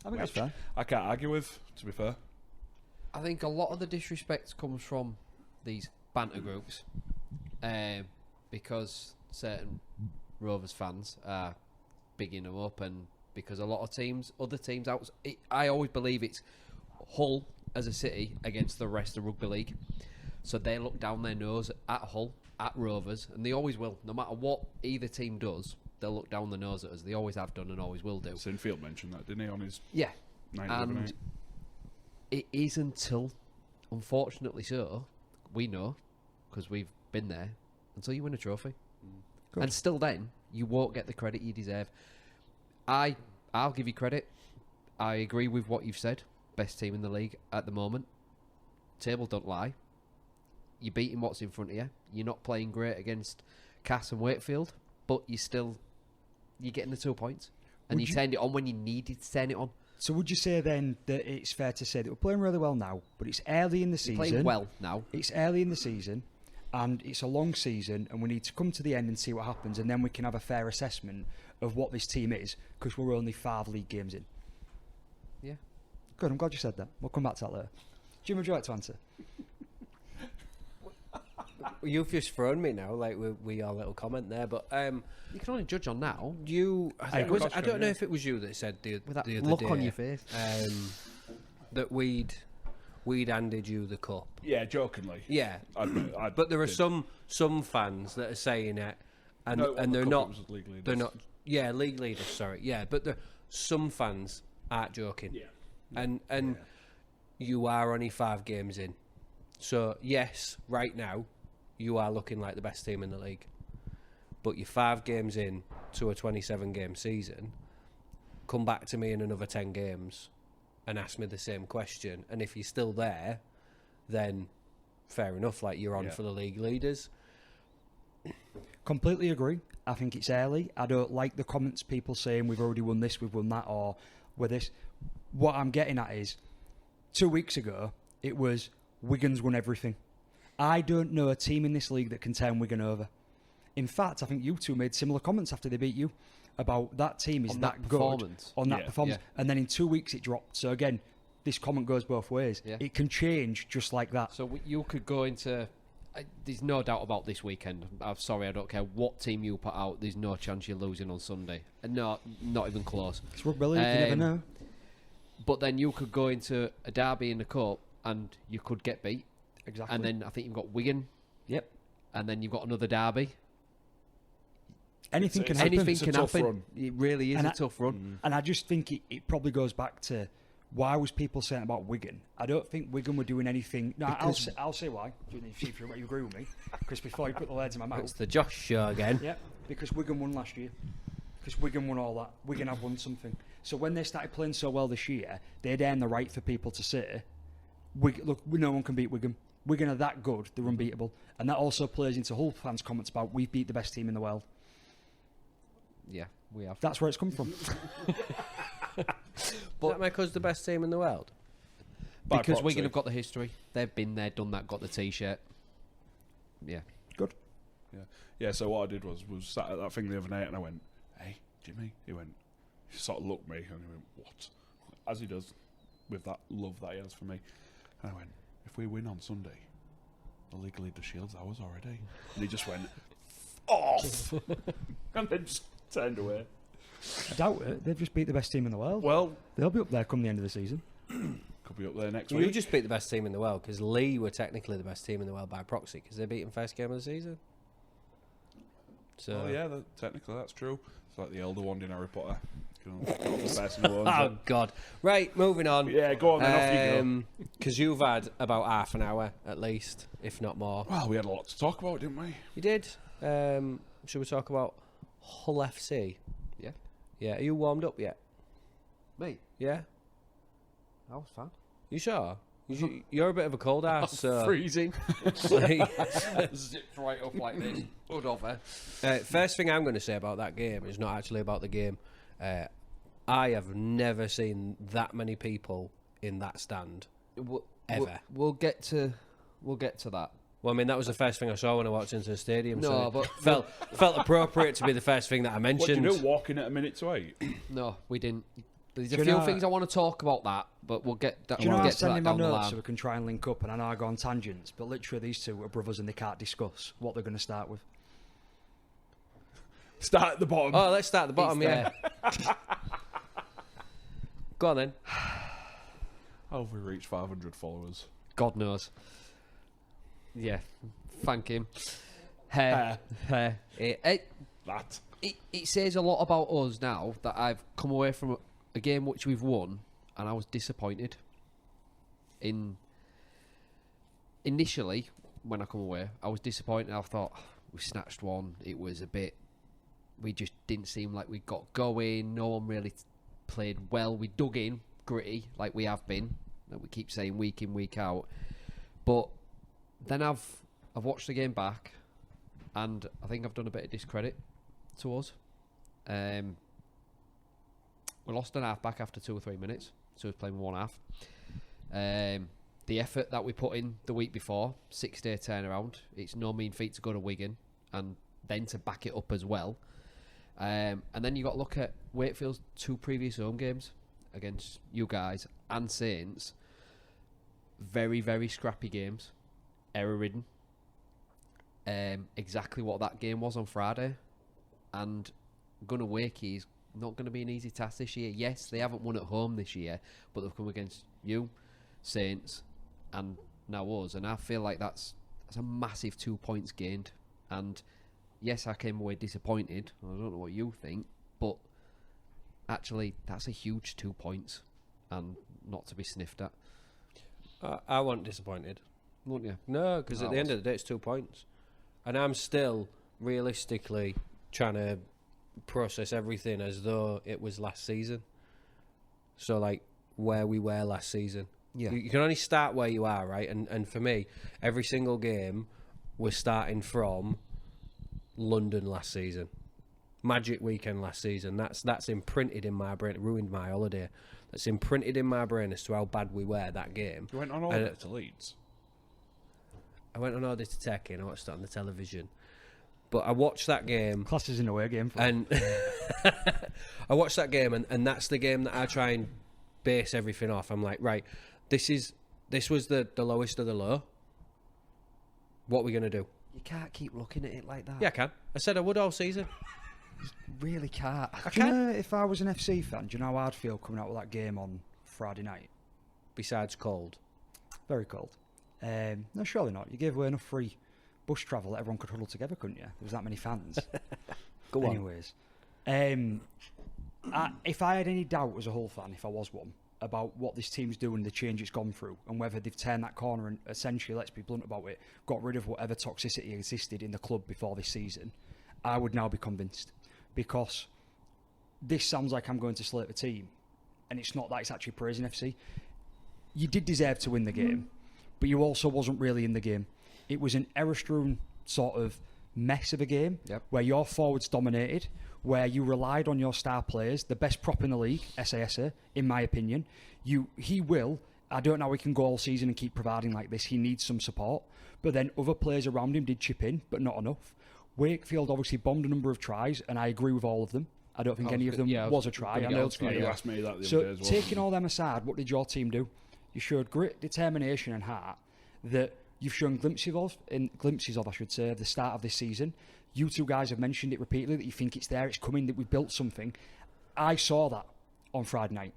I think that's fair. I can't argue with, to be fair. I think a lot of the disrespect comes from these banter groups, because certain Rovers fans are bigging them up, and because a lot of other teams out. I always believe it's Hull as a city against the rest of rugby league, so they look down their nose at Hull, at Rovers, and they always will. No matter what either team does, they'll look down the nose at us. They always have done and always will do. Sinfield mentioned that, didn't he, on his... Yeah, And it is until, unfortunately so, we know, because we've been there, until you win a trophy. Good. And still then, you won't get the credit you deserve. I'll give you credit. I agree with what you've said. Best team in the league at the moment. Table don't lie. You're beating what's in front of you. You're not playing great against Cass and Wakefield, but you're getting the 2 points. And you turned it on when you needed to turn it on. So would you say then that it's fair to say that we're playing really well now, but it's early in the season? Playing well now. It's early in the season, and it's a long season, and we need to come to the end and see what happens, and then we can have a fair assessment of what this team is, because we're only 5 league games in. Yeah. Good, I'm glad you said that. We'll come back to that later. Jim, would you like to answer? You've just thrown me now, like with your little comment there, but You can only judge on now. I don't know if it was you that said the With that other look day, on your face. that we'd handed you the cup. Yeah, jokingly. Yeah, but there are some fans that are saying it, and they're not. They're not. Yeah, league leaders. Sorry. Yeah, but some fans aren't joking. Yeah. And you are only 5 games in, so yes, right now you are looking like the best team in the league. But you're 5 games in to a 27-game season. Come back to me in another 10 games and ask me the same question. And if you're still there, then fair enough. Like, you're on for the league leaders. Completely agree. I think it's early. I don't like the comments people saying we've already won this, we've won that, or we're this. What I'm getting at is 2 weeks ago, it was Wigan's won everything. I don't know a team in this league that can turn Wigan over. In fact, I think you two made similar comments after they beat you about that team is On that that good performance. on that performance. Yeah. And then in 2 weeks it dropped. So again, this comment goes both ways. Yeah. It can change just like that. So you could go into... there's no doubt about this weekend. I'm sorry, I don't care what team you put out. There's no chance you're losing on Sunday. No, not even close. It's rugby league, you never know. But then you could go into a derby in the cup and you could get beat. Exactly. And then I think you've got Wigan. Yep. And then you've got another derby. Anything can happen. Anything It's a can tough happen. run. It really is And a tough run. And I just think it probably goes back to why was people saying about Wigan? I don't think Wigan were doing anything. No, I'll say why. See if you agree with me. Because before you put the words in my mouth. It's the Josh show again. Yeah, because Wigan won last year. Because Wigan won all that. Wigan have won something. So when they started playing so well this year, they'd earn the right for people to say, look, no one can beat Wigan. Wigan are that good, they're unbeatable. And that also plays into Hull fans' comments about we've beat the best team in the world. Yeah, we have. That's where it's come from. Does that make us the best team in the world? By Because proxy. Wigan have got the history. They've been there, done that, got the T-shirt. Yeah. Good. Yeah, so what I did was sat at that thing the other night and I went, "Hey, Jimmy." He sort of looked at me and he went, "What?" As he does with that love that he has for me. And I went, "If we win on Sunday, the league leader shield's ours already." And he just went, "Off!" and then just turned away. I doubt it. They've just beat the best team in the world. Well, They'll be up there come the end of the season. could be up there next You week. just beat the best team in the world because Leigh were technically the best team in the world by proxy because they beat them first game of the season. So Oh yeah, technically that's true. It's like the elder wand in Harry Potter. You know, the person who owns Oh it. God! Right, moving on. Yeah, go on then. Off you go. Because you've had about half an hour at least, if not more. Well, we had a lot to talk about, didn't we? You did. Should we talk about Hull FC? Yeah. Yeah. Are you warmed up yet? Me? Yeah. I was fine. You sure? You're a bit of a cold ass. So Freezing. like, Zipped right up like this. Hood over. first thing I'm going to say about that game is not actually about the game. I have never seen that many people in that stand. Ever. We'll get to that. Well, I mean, that was the first thing I saw when I walked into the stadium. No, so but- it felt appropriate to be the first thing that I What did mentioned. you do? Walking at 8:45? No, we didn't. There's Do a you few know- things I want to talk about that, but we'll get that. Do you know we'll I get to send that in my down the notes so line. we can try and link up, and I know I go on tangents, but literally these two are brothers and they can't discuss what they're going to start with. Start at the bottom. Oh, let's start at the bottom, It's yeah. Go on then. How have we reached 500 followers? God knows. Yeah, thank him. Hair. That. It says a lot about us now that I've come away from a game which we've won and I was disappointed. Initially, when I come away, I was disappointed. I thought we snatched one. It was a bit. We just didn't seem like we got going. No one really played well. We dug in gritty like we have been. Like we keep saying week in, week out. But then I've watched the game back, and I think I've done a bit of discredit to us. We lost an half back after 2 or 3 minutes, so we was playing 1 half. The effort that we put in the week before, 6-day turnaround, it's no mean feat to go to Wigan and then to back it up as well. And then you got to look at Wakefield's 2 previous home games against you guys and Saints. Very, very scrappy games, error-ridden. Exactly what that game was on Friday. And Gunnar Wakey's not going to be an easy task this year. Yes, they haven't won at home this year, but they've come against you, Saints, and now us. And I feel like that's a massive 2 points gained. And yes, I came away disappointed. I don't know what you think, but actually, that's a huge 2 points and not to be sniffed at. I wasn't disappointed. Wouldn't you? No, because at the end of the day, it's 2 points. And I'm still realistically trying to process everything as though it was last season. So, like, where we were last season. Yeah. You can only start where you are, right? And for me, every single game, we're starting from London last season. Magic weekend last season. That's imprinted in my brain. It ruined my holiday. That's imprinted in my brain as to how bad we were that game. You went on holiday to Leeds? I went on holiday to Turkey and I watched it on the television. But I watched that game. Class is an away game. And I watched that game and that's the game that I try and base everything off. I'm like, right, this was the lowest of the low. What are we going to do? You can't keep looking at it like that. Yeah, I can. I said I would all season. Really can't. Do you know, if I was an FC fan, do you know how I'd feel coming out with that game on Friday night? Besides cold. Very cold. No, surely not. You gave away enough free bus travel that everyone could huddle together, couldn't you? There was that many fans. Go on. Anyways, if I had any doubt as a Hull fan, if I was one, about what this team's doing, the change it's gone through, and whether they've turned that corner and essentially, let's be blunt about it, got rid of whatever toxicity existed in the club before this season, I would now be convinced. Because this sounds like I'm going to slate the team, and it's not that, it's actually praising FC. You did deserve to win the game, but you also wasn't really in the game. It was an error-strewn sort of mess of a game, where your forwards dominated, where you relied on your star players, the best prop in the league, SASA, in my opinion. I don't know how he can go all season and keep providing like this. He needs some support. But then other players around him did chip in, but not enough. Wakefield obviously bombed a number of tries, and I agree with all of them. I don't think any of them was a try. You asked me that the other day So as well. taking all them aside, what did your team do? You showed grit, determination and heart that you've shown glimpses of, I should say, at the start of this season. You two guys have mentioned it repeatedly that you think it's there, it's coming, that we've built something. I saw that on Friday night.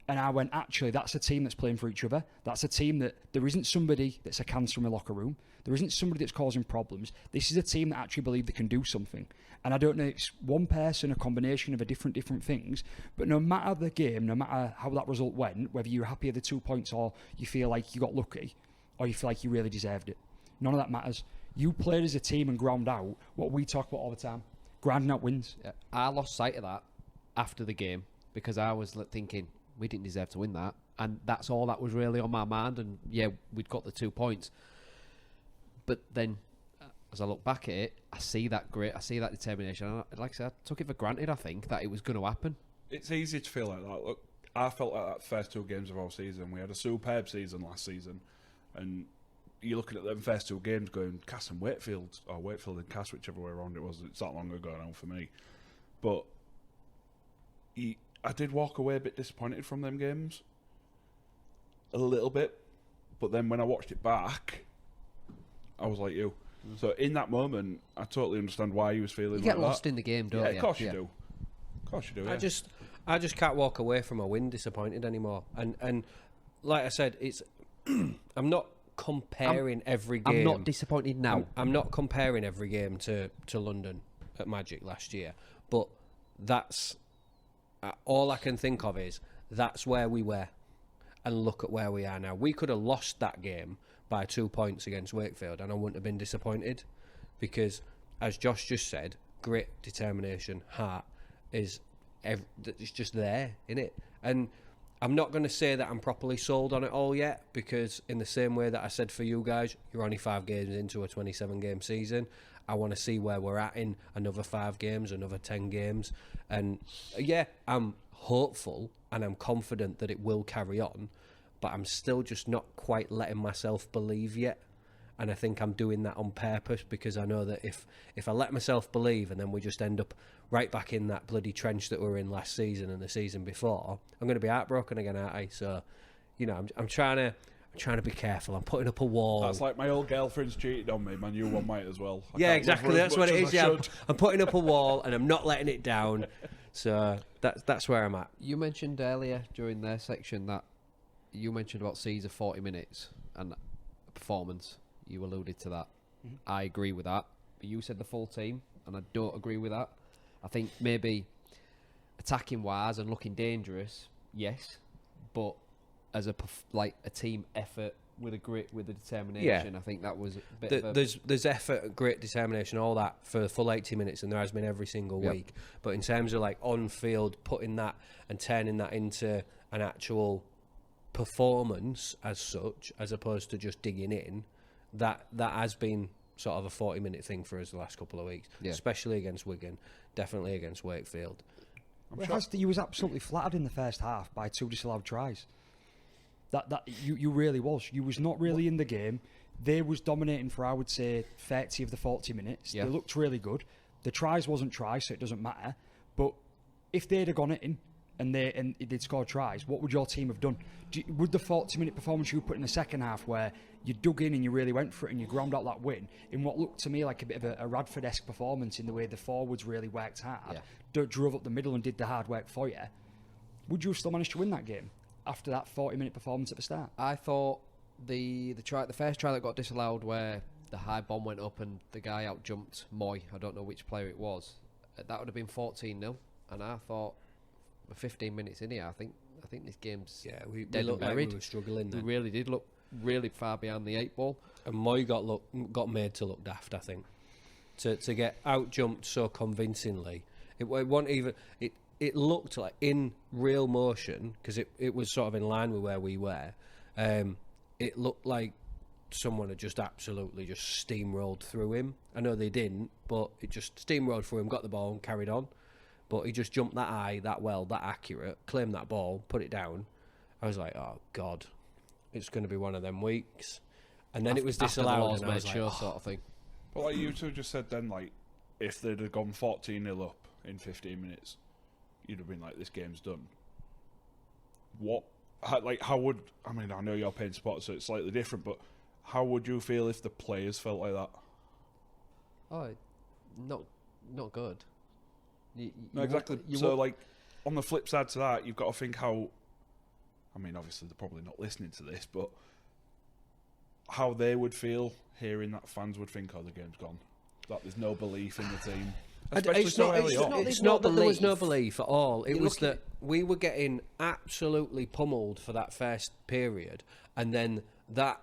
And I went, actually, that's a team that's playing for each other. That's a team that there isn't somebody that's a cancer in the locker room. There isn't somebody that's causing problems. This is a team that actually believe they can do something. And I don't know if it's one person, a combination of different things, but no matter the game, no matter how that result went, whether you're happy with the 2 points or you feel like you got lucky or you feel like you really deserved it, none of that matters. You played as a team and ground out what we talk about all the time. Grinding out wins. Yeah. I lost sight of that after the game because I was thinking, we didn't deserve to win that. And that's all that was really on my mind. And yeah, we'd got the 2 points. But then, as I look back at it, I see that grit, I see that determination. And like I said, I took it for granted, I think, that it was going to happen. It's easy to feel like that. Look, I felt like that first 2 games of our season. We had a superb season last season. And you're looking at them first 2 games going, Cass and Wakefield, or Wakefield and Cass, whichever way around it was. It's that long ago now for me. But I did walk away a bit disappointed from them games. A little bit. But then when I watched it back, I was like you. So in that moment, I totally understand why he was feeling like that. You get lost in the game, don't you? Of course you do. Of course you do, yeah. I just can't walk away from a win disappointed anymore. And like I said, it's I'm not comparing every game. I'm not disappointed now. I'm not comparing every game to London at Magic last year. But that's all I can think of is that's where we were. and look at where we are now. We could have lost that game by 2 points against Wakefield, and I wouldn't have been disappointed, because, as Josh just said, grit, determination, heart it's just there, innit? And I'm not going to say that I'm properly sold on it all yet, because in the same way that I said for you guys, you're only 5 games into a 27-game season. I want to see where we're at in another 5 games, another 10 games. And yeah, I'm hopeful and I'm confident that it will carry on, but I'm still just not quite letting myself believe yet. And I think I'm doing that on purpose, because I know that if I let myself believe and then we just end up right back in that bloody trench that we were in last season and the season before, I'm going to be heartbroken again, aren't I? So, you know, I'm trying to be careful. I'm putting up a wall. That's like my old girlfriend's cheated on me. My new one might as well. Yeah, exactly. That's what it is. Yeah, I'm putting up a wall and I'm not letting it down. So that's where I'm at. You mentioned earlier during their section that you mentioned about Caesar 40 minutes and performance. You alluded to that. Mm-hmm. I agree with that. But you said the full team, and I don't agree with that. I think maybe attacking wise and looking dangerous, yes, but as a team effort with a grit, with a determination, I think that was a bit of a... There's effort, grit, determination, all that for the full 80 minutes, and there has been every single week. But in terms of like on field, putting that and turning that into an actual performance as such, as opposed to just digging in, that has been sort of a 40-minute thing for us the last couple of weeks, especially against Wigan, definitely against Wakefield. He was absolutely flattered in the first half by 2 disallowed tries. That you really was. You was not really in the game. They was dominating for, I would say, 30 of the 40 minutes. They looked really good. The tries wasn't tries, so it doesn't matter. But if they'd have gone in and they'd scored tries, what would your team have done? Would the 40-minute performance you put in the second half, where you dug in and you really went for it and you ground out that win, in what looked to me like a bit of a Radford-esque performance in the way the forwards really worked hard, drove up the middle and did the hard work for you, would you have still managed to win that game after that 40-minute performance at the start? I thought the first try that got disallowed, where the high bomb went up and the guy out-jumped Moy, I don't know which player it was, that would have been 14-0, and I thought, 15 minutes in here, I think this game's we dead looked and like buried. we were struggling then. We really did look really far behind the 8 ball. And Moy got made to look daft, I think. To get out jumped so convincingly. It wasn't even it looked like in real motion, because it was sort of in line with where we were. It looked like someone had just absolutely just steamrolled through him. I know they didn't, but it just steamrolled through him, got the ball and carried on. But he just jumped that high, that well, that accurate, claimed that ball, put it down. I was like, oh, God, it's going to be one of them weeks. And then it was disallowed, and I was like, sure, sort of thing. But like you two just said then, like, if they'd have gone 14-0 up in 15 minutes, you'd have been like, this game's done. How would... I mean, I know you're paying spots, so it's slightly different, but how would you feel if the players felt like that? Oh, not good. No, exactly. So, like, on the flip side to that, you've got to think how... I mean, obviously, they're probably not listening to this, but how they would feel hearing that fans would think, oh, the game's gone. That there's no belief in the team. It's not that there was no belief at all. It was that we were getting absolutely pummeled for that first period, and then that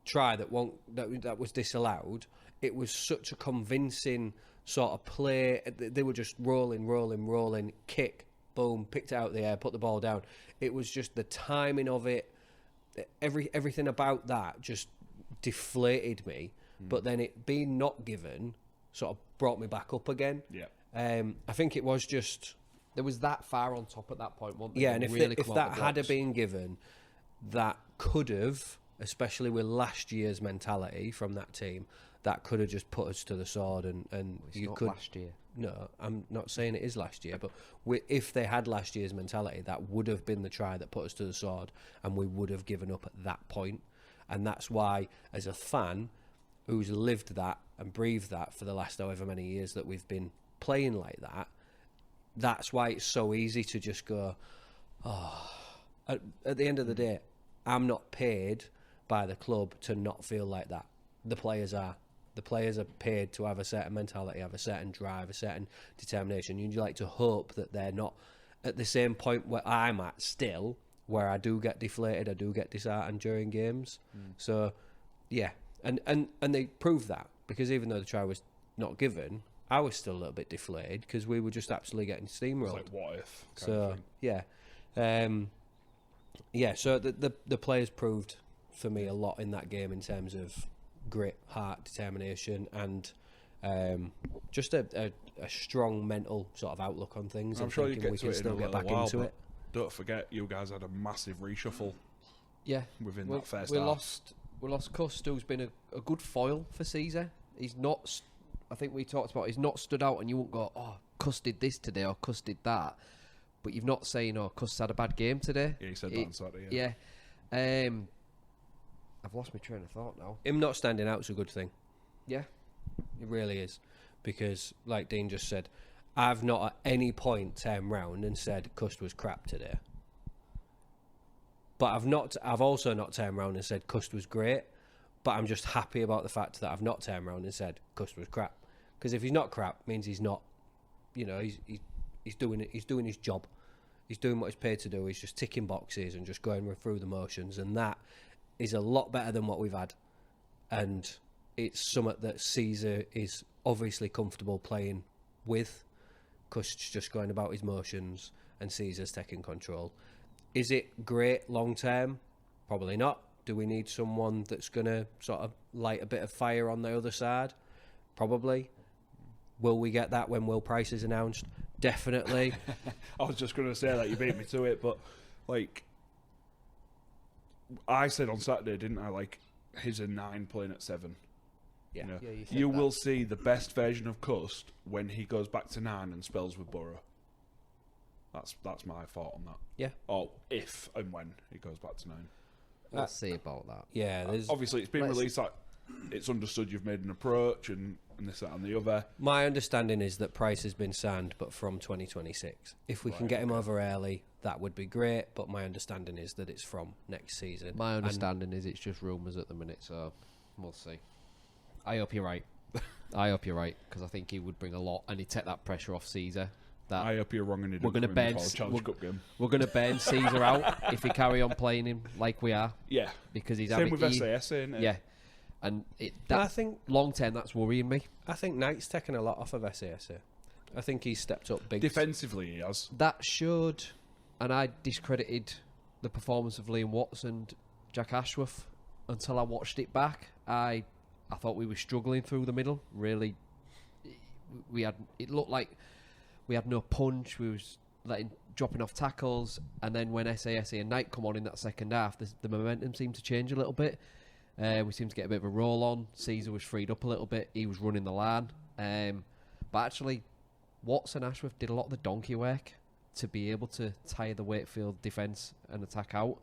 try that was disallowed, it was such a convincing sort of play. They were just rolling, kick, boom, picked it out of the air, put the ball down. It was just the timing of it, everything about that just deflated me. But then it being not given sort of brought me back up again. Yeah. I think it was just... There was that far on top at that point, wasn't there? Yeah, and if that had been given, that could have, especially with last year's mentality from that team, that could have just put us to the sword, and you could... last year. No, I'm not saying it is last year, but if they had last year's mentality, that would have been the try that put us to the sword, and we would have given up at that point. And that's why, as a fan who's lived that and breathed that for the last however many years that we've been playing like that, that's why it's so easy to just go, oh. At the end of the day, I'm not paid by the club to not feel like that. The players are. The players are paid to have a certain mentality, have a certain drive, a certain determination. You'd like to hope that they're not at the same point where I'm at still, where I do get deflated, I do get disheartened during games. So, yeah, and they proved that, because even though the try was not given, I was still a little bit deflated because we were just absolutely getting It's steamrolled. like, what if? Kind of So thing. yeah, so the players proved for me a lot in that game in terms of grit, heart, determination, and just a strong mental sort of outlook on things. I'm and sure you thinking get we to can it in still a get little back while, into but it. don't forget, you guys had a massive reshuffle Yeah, within we that first we half. lost Cust, who's been a good foil for Caesar. He's not. I think we talked about. He's not stood out, and you won't go, "Oh, Cust did this today," or "Cust did that." But you've not saying, "Oh, Cust had a bad game today." Yeah, he said that on Saturday. Yeah. I've lost my train of thought now. Him not standing out's a good thing. Yeah. It really is, because like Dean just said, I've not at any point turned round and said Cust was crap today. But I've also not turned round and said Cust was great. But I'm just happy about the fact that I've not turned round and said Cust was crap. Because if he's not crap, it means he's not. You know, he's doing it. He's doing his job. He's doing what he's paid to do. He's just ticking boxes and just going through the motions, and that is a lot better than what we've had. And it's something that Caesar is obviously comfortable playing with. Cust's just going about his motions, and Caesar's taking control. Is it great long term? Probably not. Do we need someone that's going to sort of light a bit of fire on the other side? Probably. Will we get that when Will Price is announced? Definitely. I was just going to say that, you beat me to it, but like I said on Saturday, didn't I? Like, he's a 9 playing at 7. Yeah. You know? Yeah, you said You that. will see the best version of Cust when he goes back to 9 and spells with Borough. That's my thought on that. Yeah. Or if and when he goes back to 9. We'll see about that. Yeah, there's Obviously, it's been let's- released that it's understood you've made an approach and this, that, and the other. my understanding is that Price has been signed, but from 2026. If we can Right, get him over early, that would be great. But my understanding is that it's from next season. My And understanding is it's just rumours at the minute, so we'll see. I hope you're right. I hope you're right, because I think he would bring a lot, and he'd take that pressure off Caesar. That I hope you're wrong and he We're didn't gonna come in ban- before the Challenge Cup game. we're going to burn Caesar out if we carry on playing him like we are, Yeah. because he's Same having with SAS, ain't it? yeah, and I that think long term that's worrying me. Knight's taken a lot off of SASA. I think he's stepped up big. Defensively, he has. That showed, and I discredited the performance of Liam Watts and Jack Ashworth until I watched it back. I thought we were struggling through the middle. Really, it looked like we had no punch. We was dropping off tackles, and then when SASA and Knight come on in that second half, the momentum seemed to change a little bit. We seemed to get a bit of a roll on. Caesar was freed up a little bit. He was running the line, but actually, Watts and Ashworth did a lot of the donkey work to be able to tire the Wakefield defence and attack out,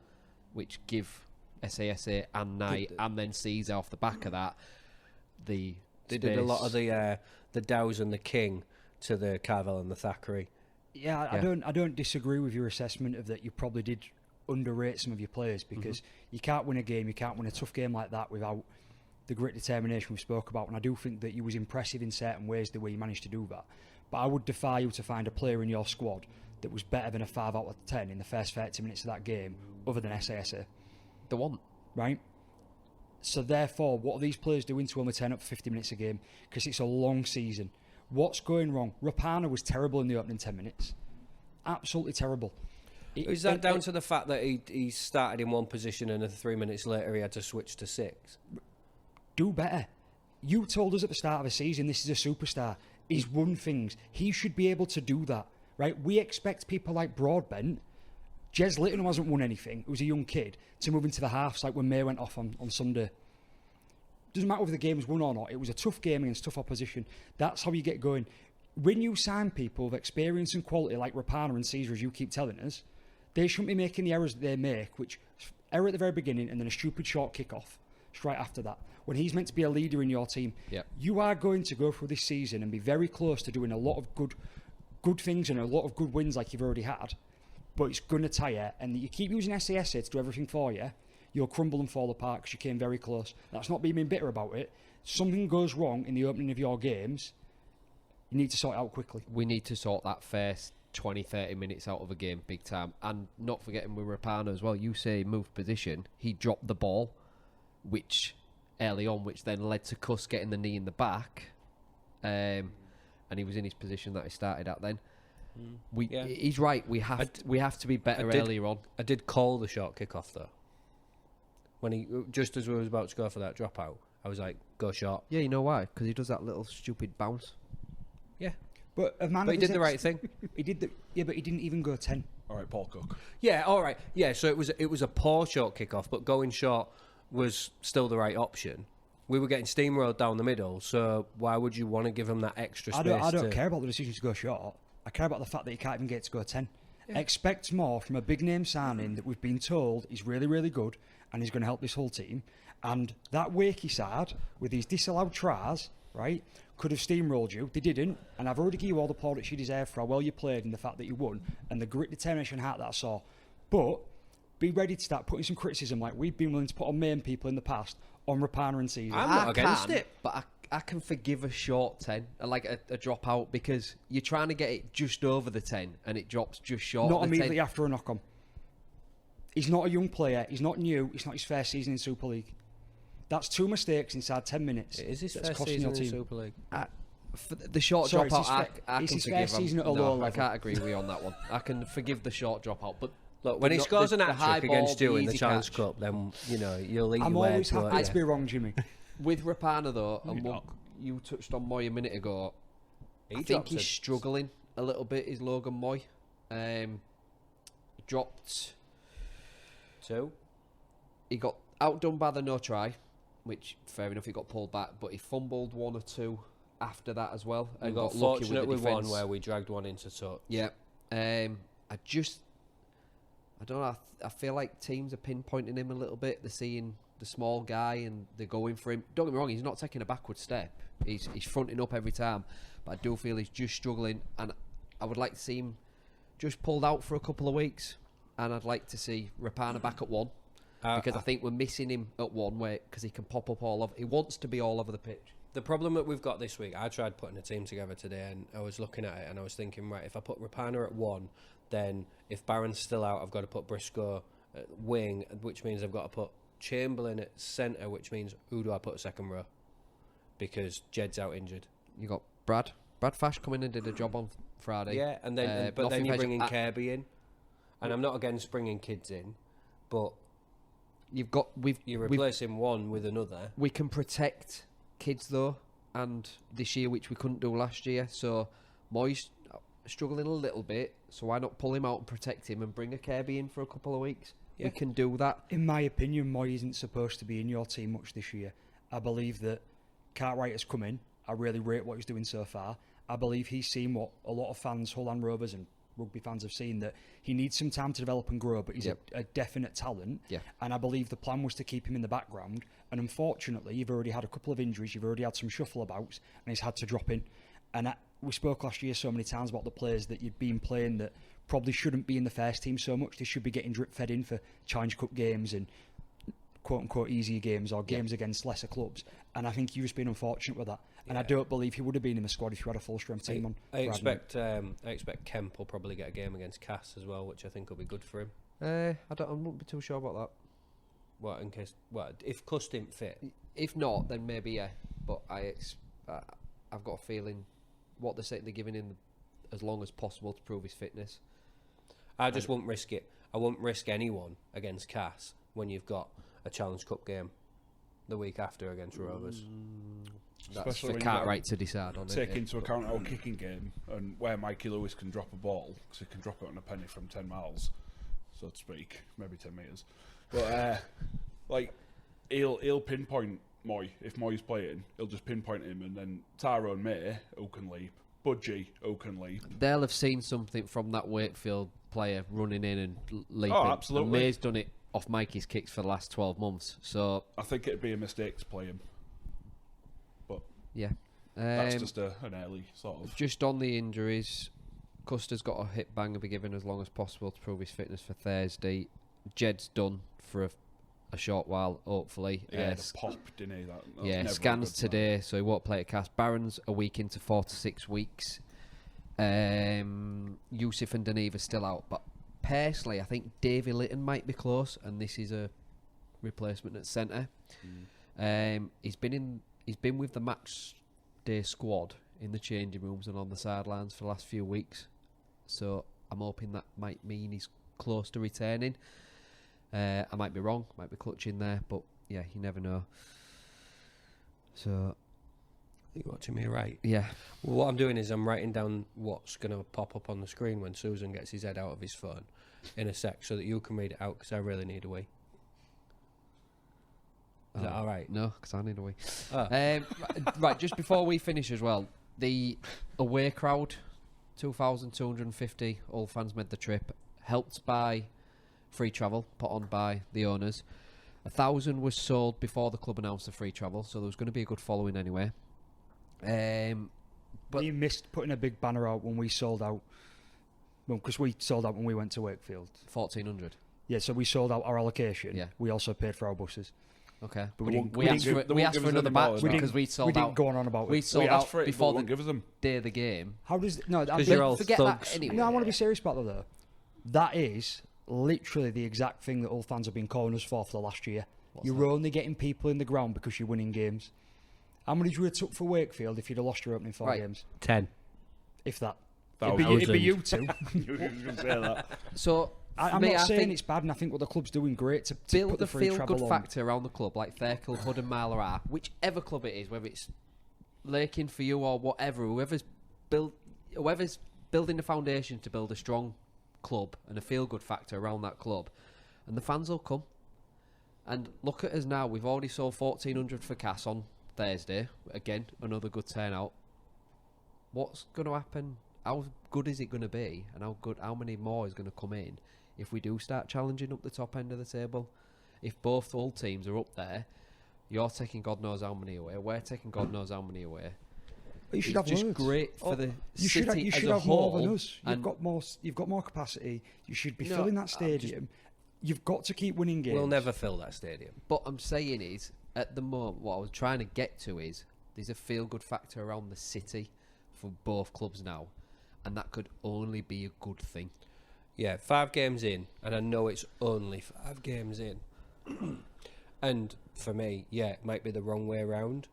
which give SASA and Knight and then Caesar off the back of that. They did a lot of the Dows and the King to the Carvel and the Thackeray. Yeah, I don't disagree with your assessment of that. You probably did underrate some of your players, because you can't win a game, you can't win a tough game like that without the grit determination we spoke about. And I do think that you was impressive in certain ways the way you managed to do that. But I would defy you to find a player in your squad that was better than a 5 out of 10 in the first 30 minutes of that game, other than SASA. the one. Right? So therefore, what are these players doing to only turn up for 50 minutes a game? Because it's a long season. What's going wrong? Rapana was terrible in the opening 10 minutes. Absolutely terrible. Is that down to the fact that he started in one position and then 3 minutes later he had to switch to 6? Do better. You told us at the start of the season this is a superstar. He's won things. He should be able to do that, right? We expect people like Broadbent, Jez Litton, who hasn't won anything, who's a young kid, to move into the halves like when May went off on Sunday. Doesn't matter whether the game was won or not. It was a tough game against tough opposition. That's how you get going. When you sign people with experience and quality like Rapana and Caesar, as you keep telling us, they shouldn't be making the errors that they make, which error at the very beginning and then a stupid short kick-off straight after that. When he's meant to be a leader in your team, Yep. you are going to go through this season and be very close to doing a lot of good things and a lot of good wins like you've already had. But it's going to tire, and you keep using SASA to do everything for you, you'll crumble and fall apart because you came very close. That's not being bitter about it. Something goes wrong in the opening of your games, you need to sort it out quickly. We need to sort that first 20, 30 minutes out of a game, big time. And not forgetting with Rapana as well, you say moved position, he dropped the ball, which early on, which then led to Cuss getting the knee in the back, and he was in his position that he started at then. He's right, we have to be better earlier on. I did call the short kick-off, though. When he, just as we was about to go for that dropout, I was like, go short. Yeah, you know why? Because he does that little stupid bounce. Yeah. But But he did the right thing. He did but he didn't even go 10. All right, Paul Cook. Yeah, all right. Yeah, so it was a poor short kick-off, but going short was still the right option. We were getting steamrolled down the middle, so why would you want to give him that extra space? I don't care about the decision to go short. I care about the fact that he can't even get to go 10. Yeah. Expect more from a big-name signing that we've been told is really, really good and is going to help this whole team. And that Wakey side, with these disallowed tries, right, could have steamrolled you. They didn't, and I've already given you all the plaudits you deserve for how well you played and the fact that you won and the grit, determination, heart that I saw. But be ready to start putting some criticism like we've been willing to put on main people in the past on Rapana and Caesar. I'm not against it. But I can forgive a short 10, like a dropout, because you're trying to get it just over the 10 and it drops just short Not of the immediately 10. after a knock-on. He's not a young player. He's not new. It's not his first season in Super League. That's 2 mistakes inside 10 minutes. It is his that's first costing season your in team. Super League. For the short Sorry, dropout, I it's can his forgive first him. season at a No, lower I level. can't agree with you on that one. I can forgive the short dropout, but Look, when he scores an high hat-trick ball, against you in the easy Challenge catch. Cup, then, you'll eat I'm your always words, happy won't to you? be wrong, Jimmy. With Rapana though, and Maybe what not. you touched on Moy a minute ago, He I think drops he's a- struggling a little bit. Is Logan Moy dropped? 2. He got outdone by the no try, which fair enough. He got pulled back, but he fumbled 1 or 2 after that as well, We and got lucky fortunate with with the one defence. where we dragged one into touch. Yeah. I don't know. I feel like teams are pinpointing him a little bit. They're seeing the small guy and they're going for him. Don't get me wrong, he's not taking a backward step. He's fronting up every time. But I do feel he's just struggling, and I would like to see him just pulled out for a couple of weeks. And I'd like to see Rapana back at 1. Because I think we're missing him at 1 because he can pop up all over. He wants to be all over the pitch. The problem that we've got this week, I tried putting a team together today and I was looking at it and I was thinking, right, if I put Rapana at 1, then if Barron's still out, I've got to put Briscoe at wing, which means I've got to put Chamberlain at centre, which means who do I put second row? Because Jed's out injured. You got Brad Fash come in and did a job on Friday. Yeah, and then but then nothing you're major- bringing Kirby in, and I'm not against bringing kids in, but you're replacing one with another. We can protect kids though, and this year, which we couldn't do last year. So Moy's struggling a little bit. So why not pull him out and protect him and bring a Kirby in for a couple of weeks? Yeah. We can do that. In my opinion, Moy isn't supposed to be in your team much this year. I believe that Cartwright has come in. I really rate what he's doing so far. I believe he's seen what a lot of fans, Hull and Rovers and rugby fans have seen, that he needs some time to develop and grow, but he's a definite talent. Yeah. And I believe the plan was to keep him in the background. And unfortunately, you've already had a couple of injuries, you've already had some shuffleabouts, and he's had to drop in. And we spoke last year so many times about the players that you'd been playing that probably shouldn't be in the first team so much. They should be getting drip fed in for Challenge Cup games and quote-unquote easier games or games against lesser clubs. And I think you've just been unfortunate with that. And I don't believe he would have been in the squad if you had a full-strength team on. I expect Kemp will probably get a game against Cass as well, which I think will be good for him. I won't be too sure about that. What in case? What if Cuss didn't fit? If not, then maybe yeah. But I've got a feeling what they're saying they're giving him as long as possible to prove his fitness. I just won't risk it. I won't risk anyone against Cass when you've got a Challenge Cup game the week after against Rovers. That's Especially for when you Cartwright to decide on. Take it. into account our kicking game and where Mikey Lewis can drop a ball, because he can drop it on a penny from 10 miles, so to speak, maybe 10 metres. But like he'll pinpoint Moy. If Moy's playing, he'll just pinpoint him, and then Tyrone May, who can leap, Budgie, who can leap. They'll have seen something from that Wakefield player running in and leaping. Oh, absolutely. And May's done it off Mikey's kicks for the last 12 months. So I think it'd be a mistake to play him. But yeah, that's just an early sort of. just on the injuries. Custer's got a hip bang to be given as long as possible to prove his fitness for Thursday. Jed's done for a short while, hopefully. Yeah, the pop, didn't he? That was never a scans good sign. today, so he won't play at Cast. Barron's a week into 4 to 6 weeks. Yusuf and Deneve are still out, but personally, I think Davy Litton might be close, and this is a replacement at centre. He's been with the match day squad in the changing rooms and on the sidelines for the last few weeks, so I'm hoping that might mean he's close to returning. I might be wrong, might be clutching there, but yeah, you never know. So You watching me right? yeah, Well, what I'm doing is I'm writing down what's going to pop up on the screen when Susan gets his head out of his phone in a sec, so that you can read it out, because I really need a wee. Is that all right? No, because I need a wee. Oh. Right, just before we finish as well, the away crowd, 2,250 all fans made the trip, helped by free travel put on by the owners. 1,000 was sold before the club announced the free travel, so there was going to be a good following anyway. But you missed putting a big banner out when we sold out. Well, because we sold out when we went to Wakefield. 1,400. Yeah, so we sold out our allocation. Yeah. We also paid for our buses. Okay, But but we didn't- we we asked didn't for give- asked give for us another any more match than that. because we we sold didn't out. go on about We it. sold We asked out for it, before but won't the give us them. day of the game. How does no? Because you're all Forget thugs. that anyway. No, I want to be serious about that though. That is literally the exact thing that all fans have been calling us for the last year. You're only getting people in the ground because you're winning games. How many would you have took for Wakefield if you'd have lost your opening 4 Right. games? 10. If that. Thousand. It'd be you two. You were going to say that. So I'm me, not I saying think it's bad, and I think what the club's doing great to build put the the free feel travel good on. factor around the club, like Fairclough, Hood and Marlborough, whichever club it is, whether it's Lakin for you or whatever, whoever's building the foundation to build a strong club and a feel good factor around that club, and the fans will come. And look at us now, we've already sold 1,400 for Cass on Thursday. Again, another good turnout. What's going to happen? How good is it going to be, and how many more is going to come in if we do start challenging up the top end of the table? If both old teams are up there, you're taking God knows how many away, we're taking God knows how many away. But you should It's have just loads. great for the You city should have, you as should a have more whole, than us. and You've got more capacity. You should be No, filling I'm that just- stadium. You've got to keep winning games. We'll never fill that stadium. What I'm saying is, at the moment, what I was trying to get to is there's a feel-good factor around the city for both clubs now, and that could only be a good thing. Yeah, 5 games in, and I know it's only 5 games in. And for me, yeah, it might be the wrong way around,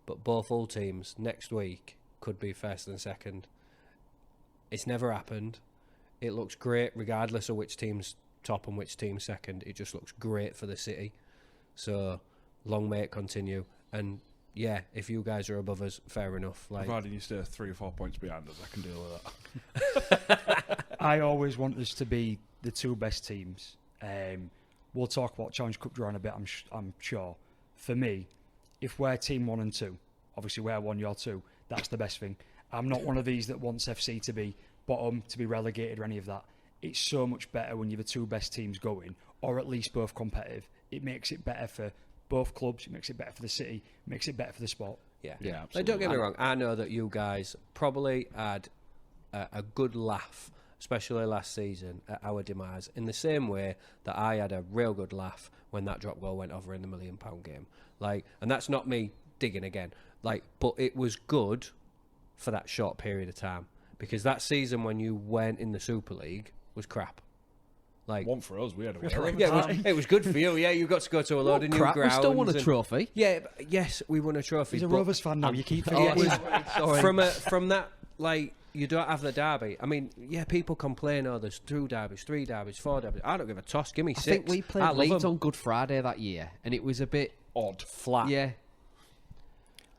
but both old teams next week could be first and second. It's never happened. It looks great regardless of which team's top and which team's second. It just looks great for the city. So long may it continue. And yeah, if you guys are above us, fair enough. Like, Providing you stay 3 or 4 points behind us, I can deal with that. I always want us to be the 2 best teams. We'll talk about Challenge Cup draw in a bit, I'm sure. For me, if we're team 1 and 2, obviously we're 1, you're 2, that's the best thing. I'm not one of these that wants FC to be bottom, to be relegated or any of that. It's so much better when you're the 2 best teams going, or at least both competitive. It makes it better for both clubs, it makes it better for the city, it makes it better for the sport. yeah. Yeah, Like, don't get me absolutely. wrong. I know that you guys probably had a good laugh, especially last season, at our demise, in the same way that I had a real good laugh when that drop goal went over in the £1 million game. Like, and that's not me digging again. Like, but it was good for that short period of time, because that season when you went in the Super League was crap. Like, One for us, we had a Yeah, winner. yeah, it was good for you. Yeah, you got to go to a load of new Crap, grounds. we still won a and- trophy. Yeah, yes, we won a trophy. He's a but- Rovers fan now, you keep Yeah, forgetting. from that, like, you don't have the derby. I mean, yeah, people complain, oh, there's 2 derbies, 3 derbies, 4 derbies. I don't give a toss. Give me 6. I think we I played love Leeds 'em. on Good Friday that year, and it was a bit Odd. Flat. yeah.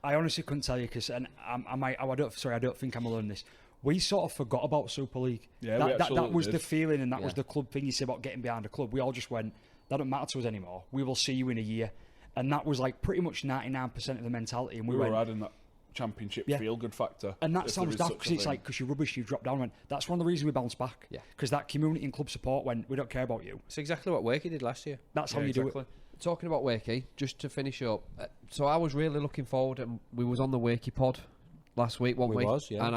I honestly couldn't tell you because, and I don't think I'm alone in this. We sort of forgot about Super League. Yeah, we that absolutely was did. the feeling, and that was Yeah. the club thing you say about getting behind a club. We all just went, that don't matter to us anymore. We will see you in a year, and that was like pretty much 99% of the mentality. And We we were went, adding that championship Yeah. feel-good factor. and that if sounds there is daft such a because it's thing. like because you're rubbish, you drop down. And that's one of the reasons we bounced back. Yeah. Because that community and club support went, we don't care about you. It's exactly what Wakey did last year. That's how Yeah, you do exactly. it. Talking about Wakey, just to finish up, so I was really looking forward, and we was on the Wakey pod last week, weren't We we? was, yeah. And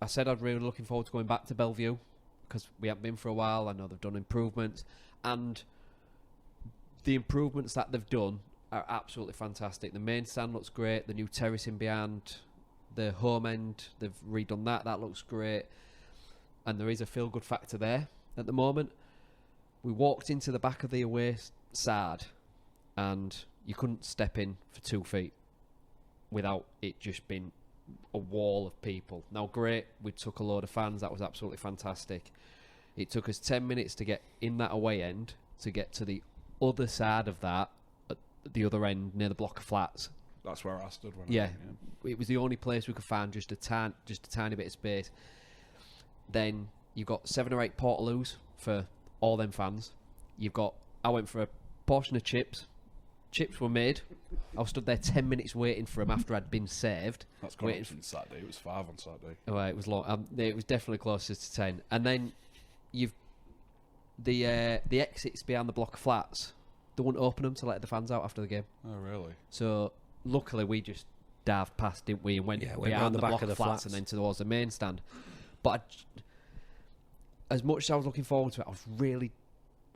I said I'd really looking forward to going back to Bellevue because we haven't been for a while. I know they've done improvements, and the improvements that they've done are absolutely fantastic. The main stand looks great. The new terracing behind the home end, they've redone that. That looks great. and there is a feel-good factor there at the moment. We walked into the back of the away side, and you couldn't step in for 2 feet without it just being a wall of people. Now, great, we took a load of fans. That was absolutely fantastic. It took us 10 minutes to get in that away end to get to the other side of that, at the other end near the block of flats. That's where I stood when Yeah, it was the only place we could find just a tiny bit of space. Then you've got 7 or 8 portaloos for all them fans. I went for a portion of chips. Chips were made. I was stood there 10 minutes waiting for them after I'd been served. That's gone up since Saturday. It was 5 on Saturday. Oh, it was long. It was definitely closer to 10. And then you've the exits behind the block of flats. They wouldn't open them to let the fans out after the game. Oh, really? So luckily we just dived past, didn't we, and went went behind round the the back block of the of flats flats. and then towards the main stand. But as much as I was looking forward to it,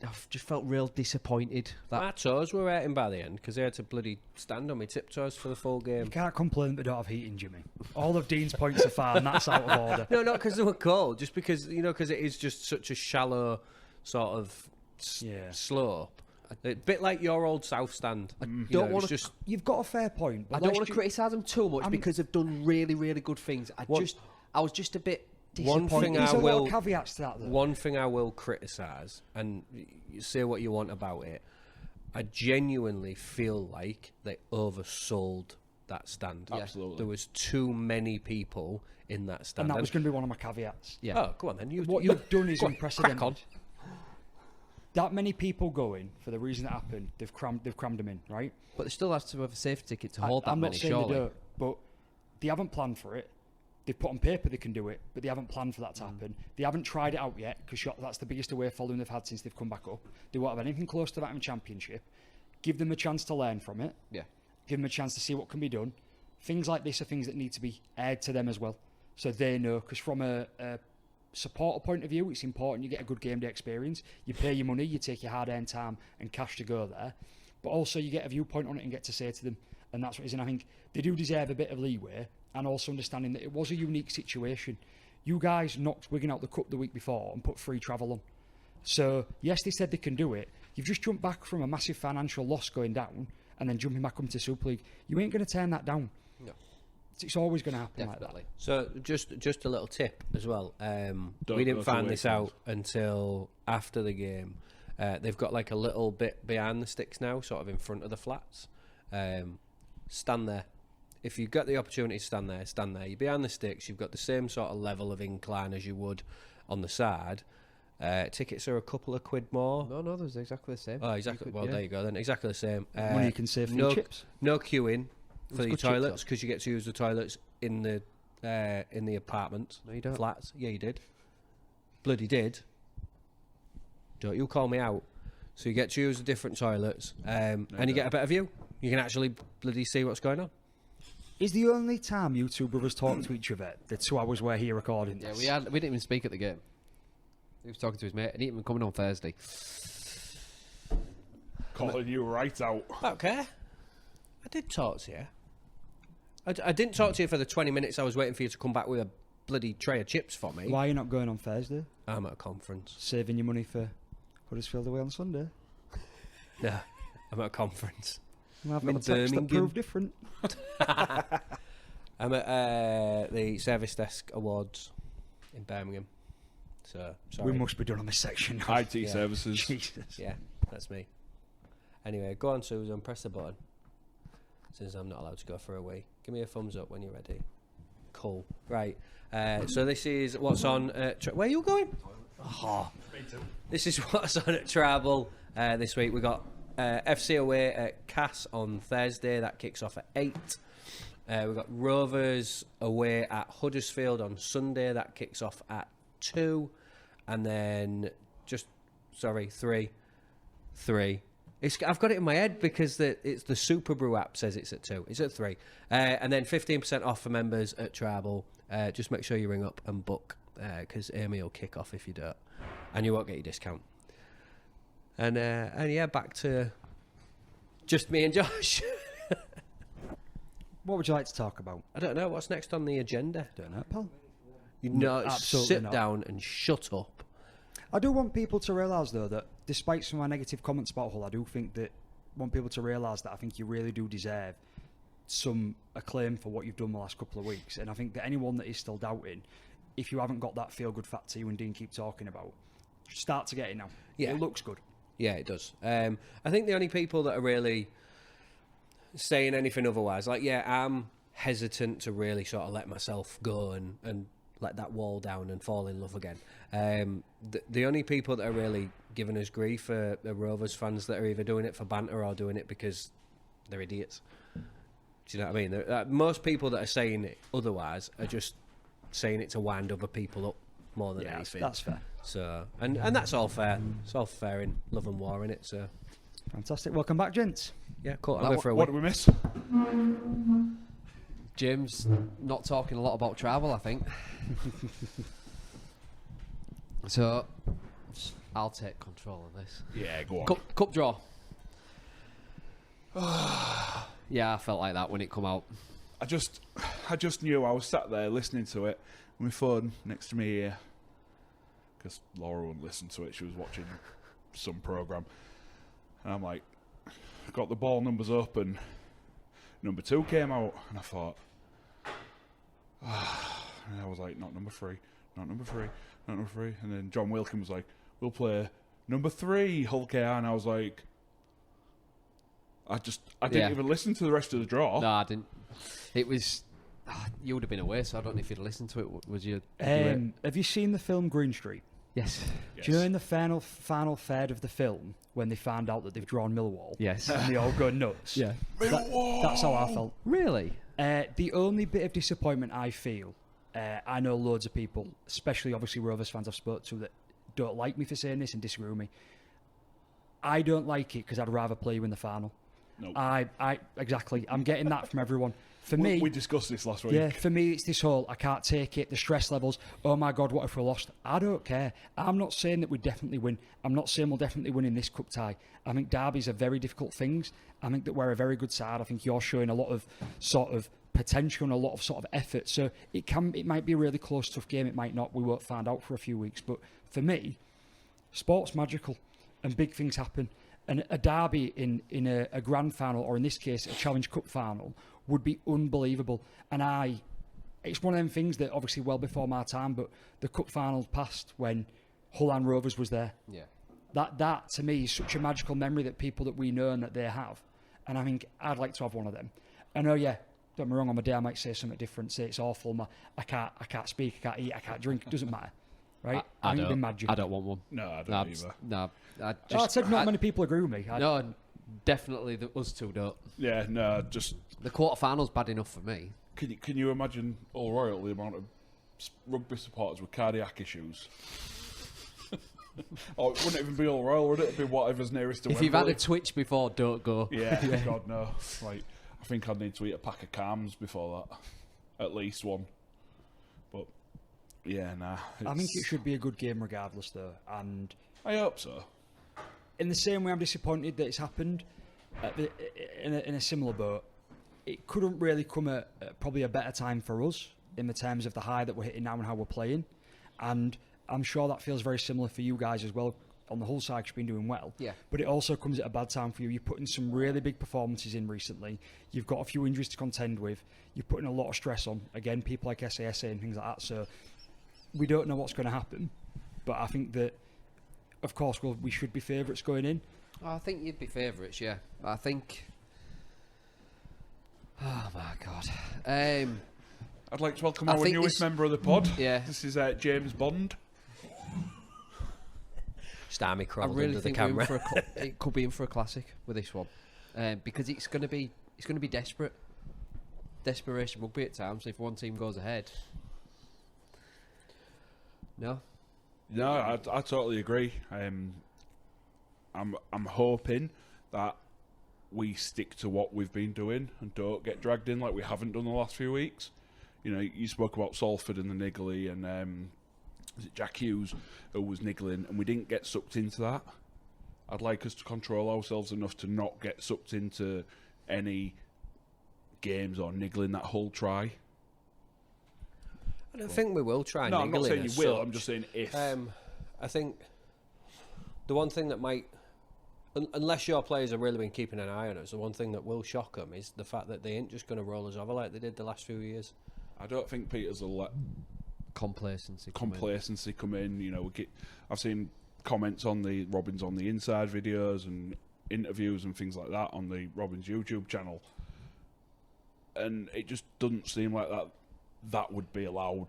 I've just felt real disappointed. My toes were hurting by the end because I had to bloody stand on my tiptoes for the full game. You can't complain that they don't have heating, Jimmy. All of Dean's points are fine. That's out of order. No, not because they were cold, just because, because it is just such a shallow sort of slope. A bit like your old South Stand. I don't want to. just. You've got a fair point. But I don't want to criticise them too much because they've done really, really good things. I was just a bit One disappointed. thing There's I a lot will- of caveats to that, though. One thing I will criticise, and you say what you want about it, I genuinely feel like they oversold that stand. Yeah. Absolutely. There was too many people in that stand. And that was going to be one of my caveats. Yeah. Oh, go on then. What you've done is go on, unprecedented. crack on. That many people going for the reason that happened, they've crammed them in, right? But they still have to have a safety ticket to hold that I'm many, not saying surely. they don't, but they haven't planned for it. They've put on paper they can do it, but they haven't planned for that to happen. They haven't tried it out yet, because that's the biggest away following they've had since they've come back up. They won't have anything close to that in the Championship. Give them a chance to learn from it. Yeah. Give them a chance to see what can be done. Things like this are things that need to be aired to them as well, so they know, because from a supporter point of view, it's important you get a good game day experience. You pay your money, you take your hard-earned time and cash to go there, but also you get a viewpoint on it and get to say to them, and that's what it is. And I think they do deserve a bit of leeway, and also understanding that it was a unique situation. You guys knocked Wigan out the cup the week before and put free travel on. So yes, they said they can do it. You've just jumped back from a massive financial loss going down and then jumping back into Super League. You ain't going to turn that down. No. It's always going to happen Definitely. So just a little tip as well. We go didn't to find this Wakefield. out until after the game. They've got like a little bit behind the sticks now, sort of in front of the flats. Stand there. If you've got the opportunity to stand there, stand there. You're behind the sticks. You've got the same sort of level of incline as you would on the side. Tickets are a couple of quid more. No, there's exactly the same. Oh, exactly. Well, there you go then. Exactly the same. Money you can save for no, your chips. No queuing for was the good chips, toilets because you get to use the toilets in the apartments. No, you don't. Flats. Yeah, you did. Bloody did. Don't you call me out. So you get to use the different toilets, and you get a better view. You can actually bloody see what's going on. Is the only time you two brothers talk to each other the 2 hours we're here recording Yeah, this? we didn't even speak at the game. He was talking to his mate, and he even coming on Thursday. Calling you right out. Okay. I did talk to you. I didn't talk to you for the 20 minutes I was waiting for you to come back with a bloody tray of chips for me. Why are you not going on Thursday? I'm at a conference. Saving your money for Huddersfield away on Sunday? No, I'm at a conference. I've in got a text that Birmingham. proved different. I'm at the Service Desk Awards in Birmingham. So, sorry. We must be done on this section now. IT services. Jesus. Yeah, that's me. Anyway, go on, Susan, press the button. Since I'm not allowed to go for a wee. Give me a thumbs up when you're ready. Cool. Right. So this is what's on... where are you going? Oh. This is what's on at Travel this week. We got FC away at Cass on Thursday. That kicks off at 8. We've got Rovers away at Huddersfield on Sunday. That kicks off at 2. And then 3. I've got it in my head because it's the Super Brew app says it's at 2. It's at 3. And then 15% off for members at Travel. Just make sure you ring up and book because Amy will kick off if you don't. And you won't get your discount. And yeah, back to just me and Josh. What would you like to talk about? I don't know. What's next on the agenda? Don't know, pal. Absolutely sit not. down and shut up. I do want people to realise, though, that despite some of my negative comments about Hull, I do think that want people to realise that I think you really do deserve some acclaim for what you've done the last couple of weeks. And I think that anyone that is still doubting, if you haven't got that feel-good factor you and Dean keep talking about, start to get it now. Yeah. It looks good. Yeah, it does. I think the only people that are really saying anything otherwise, like, yeah, I'm hesitant to really sort of let myself go and let that wall down and fall in love again. The only people that are really giving us grief are the Rovers fans that are either doing it for banter or doing it because they're idiots. Do you know what I mean? Most people that are saying it otherwise are just saying it to wind other people up more than anything. That's fair. So, and that's all fair. It's all fair in love and war, innit? So, Fantastic. Welcome back, gents. yeah, cool. I'll go for a What win. did we miss? Jim's not talking a lot about travel, I think. So, I'll take control of this. Yeah, go on. Cup draw. Yeah, I felt like that when it come out. I just knew. I was sat there listening to it with my phone next to me here because Laura wouldn't listen to it. She was watching some program, and I'm like, I got the ball numbers up, and number 2 came out, and I thought, and I was like, not number 3, not number 3, not number 3, and then John Wilkin was like, we'll play number 3, Hull KR, and I was like, I didn't even listen to the rest of the draw. No, I didn't. It was... you would have been away, so I don't know if you'd listened to it. Was you... Have you seen the film Green Street? Yes. Yes. Do you know in the final third of the film when they find out that they've drawn Millwall? Yes. And they all go nuts? Yeah. That's how I felt. Really? The only bit of disappointment I feel, I know loads of people, especially obviously Rovers fans I've spoke to, that don't like me for saying this and disagree with me. I don't like it because I'd rather play you in the final. Nope. Exactly. I'm getting that from everyone. For we, me, we discussed this last week. yeah, for me, it's this whole, I can't take it, the stress levels, oh my God, what if we lost? I don't care. I'm not saying that we definitely win. I'm not saying we'll definitely win in this cup tie. I think derbies are very difficult things. I think that we're a very good side. I think you're showing a lot of sort of potential and a lot of sort of effort. So it might be a really close, tough game. It might not. We won't find out for a few weeks. But for me, sport's magical and big things happen. And a derby in a grand final, or in this case, a Challenge Cup final, would be unbelievable. And it's one of them things that obviously well before my time, but the cup final passed when Hull and Rovers was there. Yeah. That to me is such a magical memory that people that we know and that they have. And I think I'd like to have one of them. I know, yeah, don't get me wrong, on my day I might say something different, say it's awful, I can't speak, I can't eat, I can't drink, it doesn't matter. Right? I think it'd be don't. magic. I don't want one. No, I don't No, either. no. I said not many people agree with me. No, definitely us two don't. Yeah, no, just The quarterfinal's bad enough for me. can you imagine All Royal, the amount of rugby supporters with cardiac issues? Or it wouldn't even be All Royal, would it? It'd be whatever's nearest to If you've had a Wembley. twitch before, don't go. Yeah, God no. Like, I think I'd need to eat a pack of Calms before that. At least one. But, yeah, nah. I think it should be a good game regardless, though. And I hope so. in the same way I'm disappointed that it's happened, in a similar boat, it couldn't really come at probably a better time for us in the terms of the high that we're hitting now and how we're playing. And I'm sure that feels very similar for you guys as well. On the whole side, you've been doing well. Yeah. But it also comes at a bad time for you. You're putting some really big performances in recently. You've got a few injuries to contend with. You're putting a lot of stress on. Again, people like SASA and things like that. So we don't know what's going to happen. But I think that, of course, we should be favourites going in. I think you'd be favourites, yeah. I think... Oh, my God. I'd like to welcome I our think newest this- member of the pod. Yeah. This is James Bond. Starmy I crawled really under the think we're in camera. for it could be in for a classic with this one, because it's going to be desperate. Desperation rugby at times if one team goes ahead. No, No, I totally agree. I'm hoping that we stick to what we've been doing and don't get dragged in like we haven't done the last few weeks. You know, you spoke about Sulford and the niggly, and is it Jack Hughes who was niggling, and we didn't get sucked into that. I'd like us to control ourselves enough to not get sucked into any games or niggling that whole try. I don't think we will try and No, I'm not niggle saying it you as will. such. I'm just saying if. I think the one thing that might, unless your players have really been keeping an eye on us, the one thing that will shock them is the fact that they ain't just going to roll us over like they did the last few years. I don't think Peters will let Complacency. come in. You know, I've seen comments on the Robins on the Inside videos and interviews and things like that on the Robins YouTube channel, and it just doesn't seem like that would be allowed.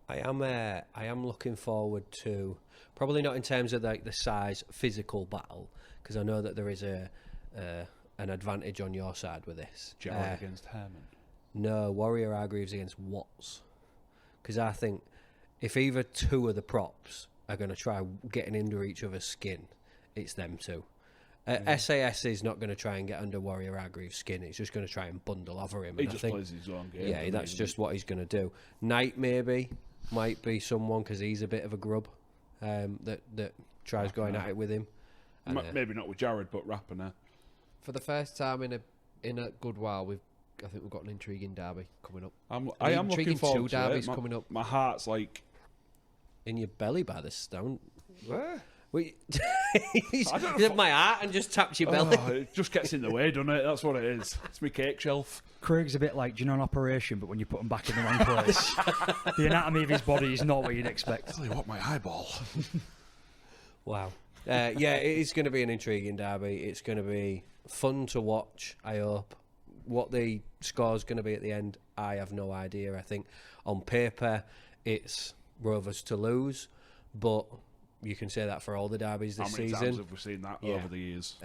I am looking forward to, probably not in terms of like the size physical battle, because I know that there is an advantage on your side with this. Jared against Herman. No, Warrior Hargreaves against Watts, because I think if either two of the props are going to try getting under each other's skin, it's them two. SAS is not going to try and get under Warrior Hargreaves' skin. It's just going to try and bundle over him. He and just I think, plays his own game. yeah, that's just what he's going to do. Knight might be someone, because he's a bit of a grub that tries going at it with him. And, Maybe not with Jared, but Rapper. For the first time in a good while, I think we've got an intriguing derby coming up. I am looking Intriguing forward two to derbies it. coming up. My heart's like, in your belly by the stone. where? Wait, I don't know you have my heart and just tapped your belly. Oh, it just gets in the way, doesn't it? That's what it is. It's my cake shelf. Craig's a bit like, do you know, an operation, but when you put him back in the wrong place. The anatomy of his body is not what you'd expect. Tell you what, my eyeball. Wow. Yeah, it is going to be an intriguing derby. It's going to be fun to watch, I hope. What the score's going to be at the end, I have no idea. I think on paper it's Rovers to lose, but you can say that for all the derbies this How many season. times have we seen that over the years?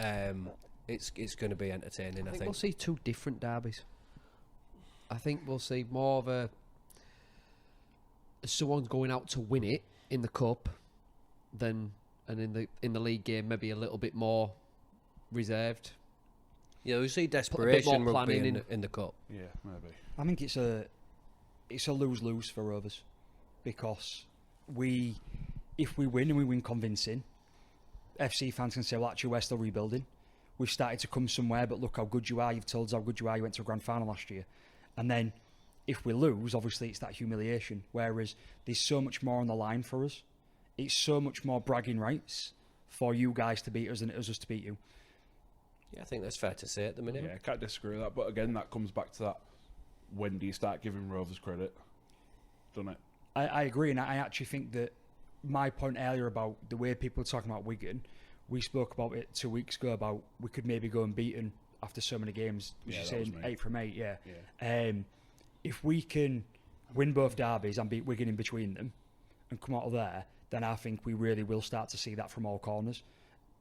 It's going to be entertaining, I think. We'll see two different derbies. I think we'll see more of someone's going out to win it in the cup, and in the league game maybe a little bit more reserved. Yeah, we see desperation more rugby planning in the cup. Yeah, maybe. I think it's a lose-lose for Rovers, because if we win and we win convincing, FC fans can say, well, actually we're still rebuilding. We've started to come somewhere, but look how good you are. You've told us how good you are. You went to a grand final last year. And then if we lose, obviously it's that humiliation. Whereas there's so much more on the line for us. It's so much more bragging rights for you guys to beat us than it is us to beat you. Yeah, I think that's fair to say at the minute. Yeah, I can't disagree with that. But again, that comes back to that. When do you start giving Rovers credit? Doesn't it? I agree, and I actually think that my point earlier about the way people are talking about Wigan, we spoke about it 2 weeks ago about we could maybe go unbeaten after so many games. Which Yeah, you're that was saying me. 8 from 8, yeah. If we can win both derbies and beat Wigan in between them and come out of there, then I think we really will start to see that from all corners,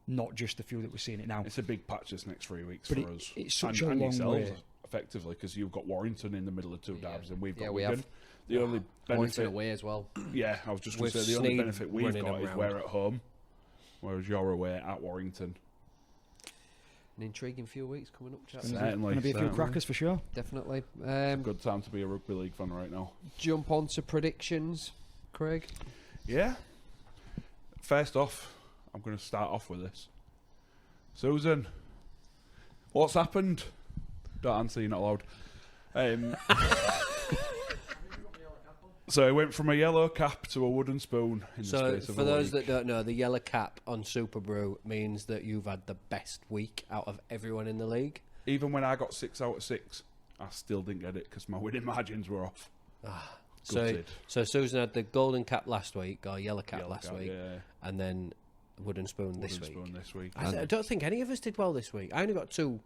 not just the few that we're seeing it now. It's a big patch this next 3 weeks But for us. it's such and a long yourselves, way. effectively, because you've got Warrington in the middle of two derbies and we've got we Wigan. have. The only Warrington benefit, away as well. yeah, I was just going With to say the only Sneed benefit we've running got is around. we're at home, whereas you're away at Warrington. An intriguing few weeks coming up, chaps. Certainly, Going to be a few certainly. crackers for sure. Definitely. Good time to be a rugby league fan right now. Jump on to predictions, Craig. Yeah. First off, I'm going to start off with this. Susan, what's happened? Don't answer, you're not allowed. So I went from a yellow cap to a wooden spoon in the So, space of for a those week. that don't know, the yellow cap on Super Brew means that you've had the best week out of everyone in the league. Even when I got 6 out of 6, I still didn't get it because my winning margins were off. So, Gutted. so Susan had the golden cap last week, or yellow cap Yellow last cap, week, yeah. and then wooden spoon this Wooden week. spoon this week. I don't think any of us did well this week. I only got 2.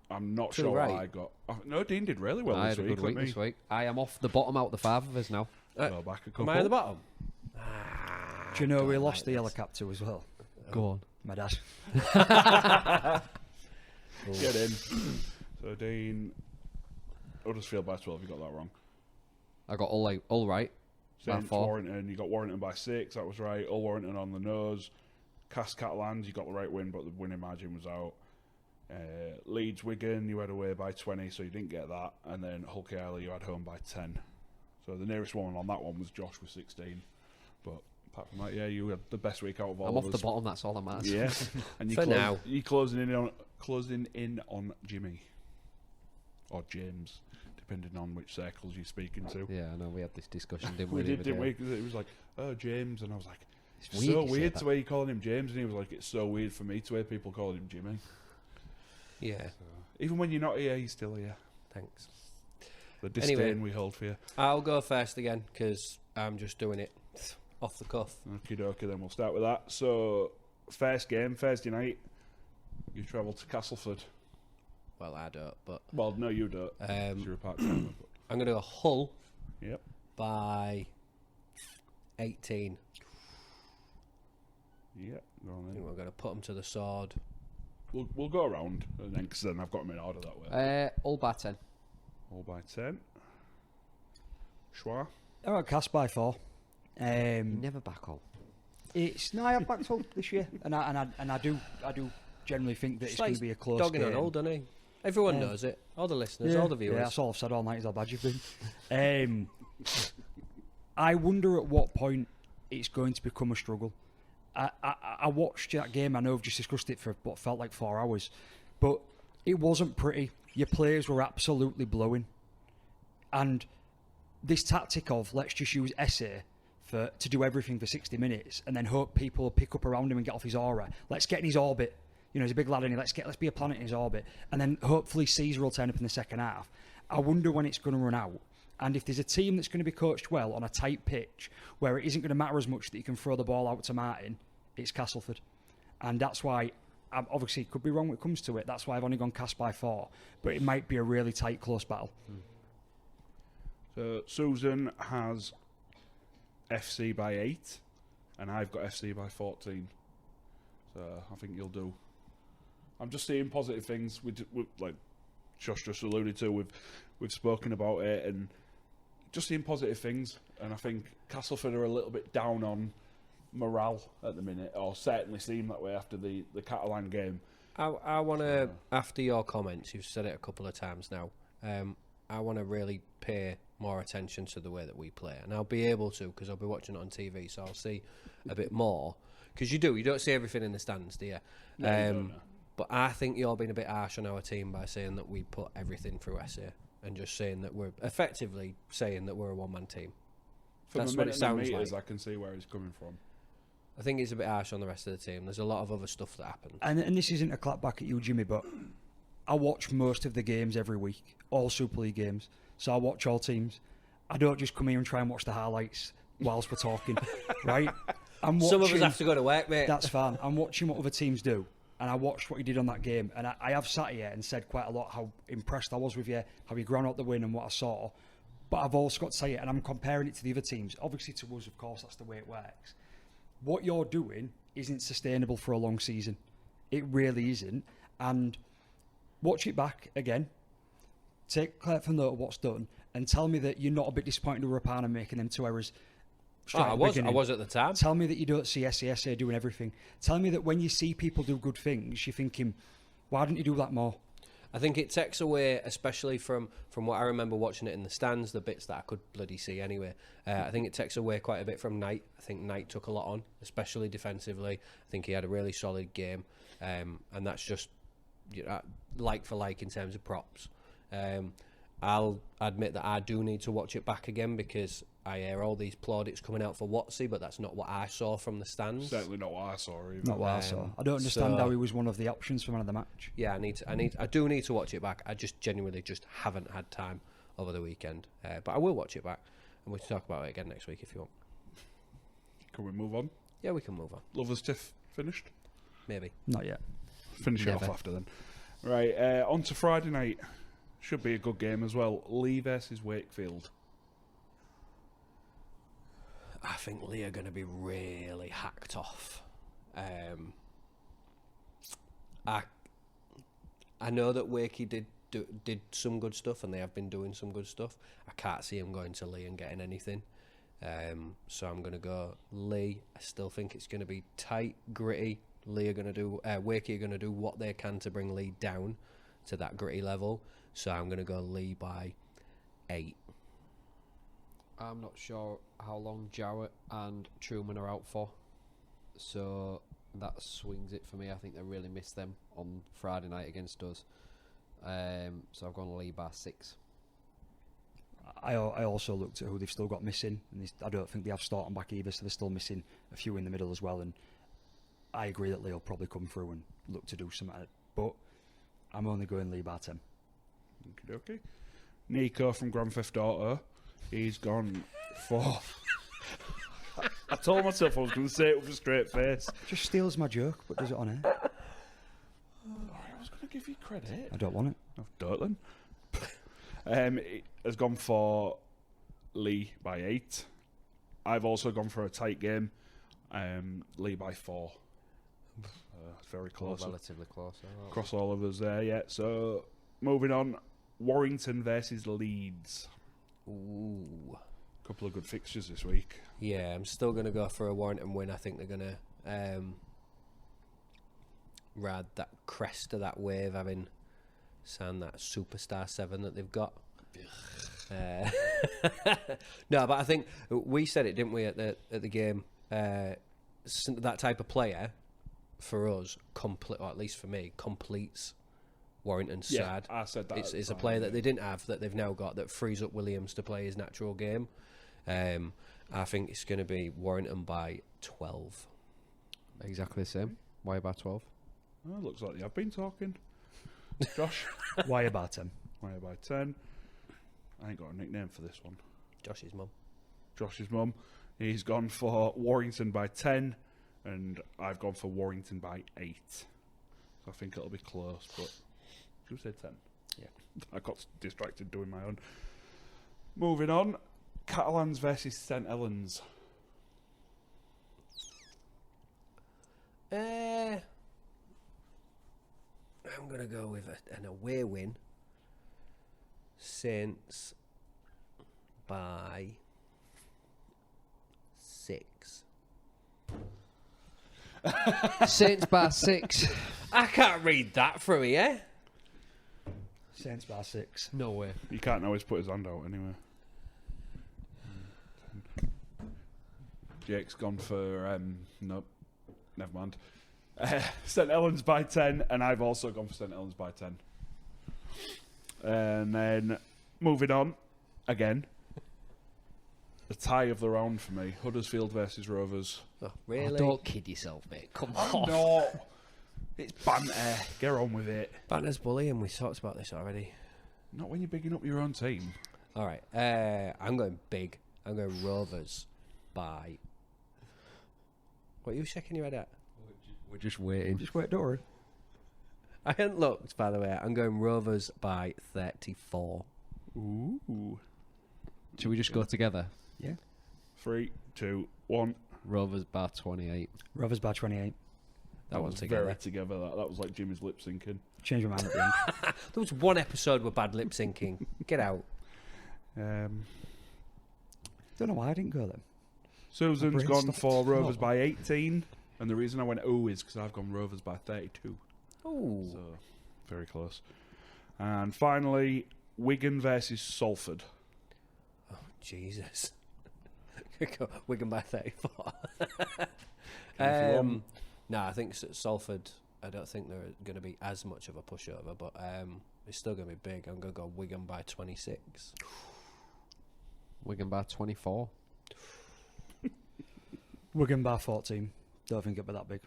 I'm not Too sure right. what I got. No, Dean did really well I this had a week. good week Let me this week. I am off the bottom out of the 5 of us now. go back a couple. Am I at the bottom? Do you know we don't lost like the yellow this. cap to as well? Go on. My dad. Get in. So Dean, Huddersfield by 12. You got that wrong. I got all right. By Saints 4. Warrington. You got Warrington by 6. That was right. All Warrington on the nose. Catalans. You got the right win, but the winning margin was out. Leeds Wigan. You had away by 20, so you didn't get that. And then Hull Isle, you had home by 10. So the nearest one on that one was Josh with 16. But apart from that, yeah, you had the best week out of all I'm of off us. the bottom. That's all that matters. Yeah, and For now. you closing in on Jimmy or James, depending on which circles you're speaking to. Yeah, I know. We had this discussion, didn't we? We the did, other didn't day? we? 'Cause it was like, oh, James, and I was like, It's it's weird so you say weird that. the way you calling him James, and he was like, it's so weird for me to hear people calling him Jimmy. Yeah, So, even when you're not here, he's still here. thanks. The disdain Anyway. we hold for you. I'll go first again because I'm just doing it off the cuff. Okie dokie, then we'll start with that. So, first game, Thursday night, you travel to Castleford. Well, I don't, but Well, no, you don't. 'Cause you're a part-timer. but- I'm going to go Hull Yep. by 18. Yep. Go on I think then. we're going to put them to the sword. We'll go around, and then, because then I've got them in order that way. All by 10. All by 10. Schwa. I got cast by 4. Never back all. It's no, I have backed up this year, and I do generally think that it's going to be a close Dogging game. on old, doesn't he? Everyone knows it. All the listeners, all the viewers. Yeah, that's all I've said all night is how bad you've been. I wonder at what point it's going to become a struggle. I watched that game. I know I've just discussed it for what felt like 4 hours, but it wasn't pretty. Your players were absolutely blowing, and this tactic of let's just use Essay to do everything for 60 minutes and then hope people will pick up around him and get off his aura. Let's get in his orbit. You know, he's a big lad in here. Let's be a planet in his orbit, and then hopefully Caesar will turn up in the second half. I wonder when it's going to run out. And if there's a team that's going to be coached well on a tight pitch where it isn't going to matter as much that you can throw the ball out to Martin, it's Castleford. And that's why, obviously, it could be wrong when it comes to it. That's why I've only gone cast by 4. But it might be a really tight, close battle. So, Susan has FC by 8, and I've got FC by 14. So, I think you'll do. I'm just seeing positive things. Like Josh just alluded to, we've spoken about it, and just seeing positive things. And I think Castleford are a little bit down on morale at the minute, or certainly seem that way after the Catalan game. I want to, after your comments, you've said it a couple of times now, I want to really pay more attention to the way that we play. And I'll be able to, because I'll be watching it on TV, so I'll see a bit more. Because you don't see everything in the stands, do you? No, you don't, no. But I think you're being a bit harsh on our team by saying that we put everything through SA, and just saying that we're effectively saying that we're a one-man team. From That's a what minute it sounds and meters, like. I can see where he's coming from. I think it's a bit harsh on the rest of the team. There's a lot of other stuff that happens. And this isn't a clap back at you, Jimmy, but I watch most of the games every week, all Super League games. So I watch all teams. I don't just come here and try and watch the highlights whilst we're talking, right? I'm watching, Some of us have to go to work, mate. That's fine. I'm watching what other teams do. And I watched what you did on that game. And I have sat here and said quite a lot how impressed I was with you, how you ground out the win and what I saw. But I've also got to say it, and I'm comparing it to the other teams. Obviously to us, of course, that's the way it works. What you're doing isn't sustainable for a long season. It really isn't. And watch it back again. Take careful note of what's done. And tell me that you're not a bit disappointed with Rapana making them 2 errors. I was at the time. Tell me that you don't see SASA doing everything. Tell me that when you see people do good things, you're thinking, why didn't you do that more? I think it takes away, especially from what I remember watching it in the stands, the bits that I could bloody see anyway. I think it takes away quite a bit from Knight. I think Knight took a lot on, especially defensively. I think he had a really solid game, and that's just like for like in terms of props. I'll admit that I do need to watch it back again because I hear all these plaudits coming out for Watsy, but that's not what I saw from the stands. Certainly not what I saw either. Not what I saw. I don't understand how he was one of the options for man of the match. Yeah, I do need to watch it back. I just genuinely just haven't had time over the weekend, but I will watch it back, and we can talk about it again next week if you want. Can we move on? Yeah, we can move on. Lovers Tiff finished? Maybe. Not yet. Finish it off Never. after then. Right, on to Friday night. Should be a good game as well. Leigh versus Wakefield. I think Leigh are going to be really hacked off. I know that Wakey did some good stuff, and they have been doing some good stuff. I can't see him going to Leigh and getting anything. So I'm going to go Leigh. I still think it's going to be tight, gritty. Wakey are going to do what they can to bring Leigh down to that gritty level. So I'm going to go Leigh by 8. I'm not sure how long Jowett and Truman are out for, so that swings it for me. I think they really missed them on Friday night against us. So I've gone Leigh by 6. I also looked at who they've still got missing, and I don't think they have Staunton back either, so they're still missing a few in the middle as well. And I agree that Leigh will probably come through and look to do something, but I'm only going Leigh by 10. Okay. Nico from Grand Theft Auto, he's gone for. I told myself I was going to say it with a straight face. Just steals my joke, but does it on air. I was going to give you credit. I don't want it. Oh, don't then. It has gone for Leigh by 8. I've also gone for a tight game. Leigh by 4. Very close. Relatively close. Across all of us there, yeah. So, moving on. Warrington versus Leeds. Ooh. Couple of good fixtures this week. Yeah, I'm still going to go for a Warrington win. I think they're going to ride that crest of that wave, having signed that Superstar 7 that they've got. No, but I think we said it, didn't we, at the game? That type of player, for us, or at least for me, completes Warrington's side. I said that. It's a player that they didn't have that they've now got that frees up Williams to play his natural game. I think it's going to be Warrington by 12. Exactly the same. Why about 12? Oh, looks like they have been talking. Josh? Why about 10? Why by 10? I ain't got a nickname for this one. Josh's mum. Josh's mum. He's gone for Warrington by 10, and I've gone for Warrington by 8. So I think it'll be close, but you said 10. Yeah. I got distracted doing my own. Moving on. Catalans versus St Helens. I'm going to go with an away win. Saints by 6. Saints by 6. I can't read that through here. Saints by 6. No way. You can't always put his hand out anyway. Jake's gone for nope, never mind. St Helens by 10, and I've also gone for St Helens by 10. And then moving on again, the tie of the round for me: Huddersfield versus Rovers. Oh, really? Oh, don't kid yourself, mate. Come on. No, it's banter. Get on with it. Banter's bullying. We talked about this already. Not when you're bigging up your own team. All right. I'm going big. I'm going Rovers by. What are you shaking your head at? We're just waiting. Just wait, don't worry. I hadn't looked, by the way. I'm going Rovers by 34. Ooh. Should we just go together? Yeah. 3, 2, 1. Rovers by 28. Rovers by 28. That was one together. very together. That was like Jimmy's lip syncing. Change my mind at the end. There was one episode with bad lip syncing. Get out. Don't know why I didn't go then. Susan's brain gone stopped. for Rovers by 18, and the reason I went is because I've gone Rovers by 32. Oh. So, very close. And finally, Wigan versus Sulford. Oh, Jesus. Wigan by 34. No, I think Salford, I don't think they're going to be as much of a pushover, but it's still going to be big. I'm going to go Wigan by 26. Wigan by 24. Wigan by 14. Don't think it'll be that big.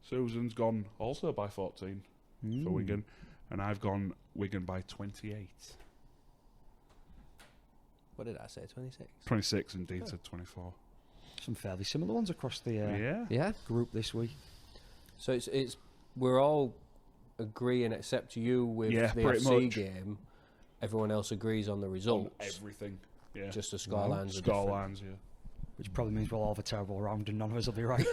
Susan's gone also by 14 for Wigan, and I've gone Wigan by 28. What did I say, 26? 26 indeed, said 24. Some fairly similar ones across the Yeah. group this week. So it's we're all agreeing except you with Yeah, the pretty FC much. game. Everyone else agrees on the On results. everything. Yeah. Just the scorelines are different. Scorelines, yeah. Which probably means we'll all have a terrible round and none of us will be right.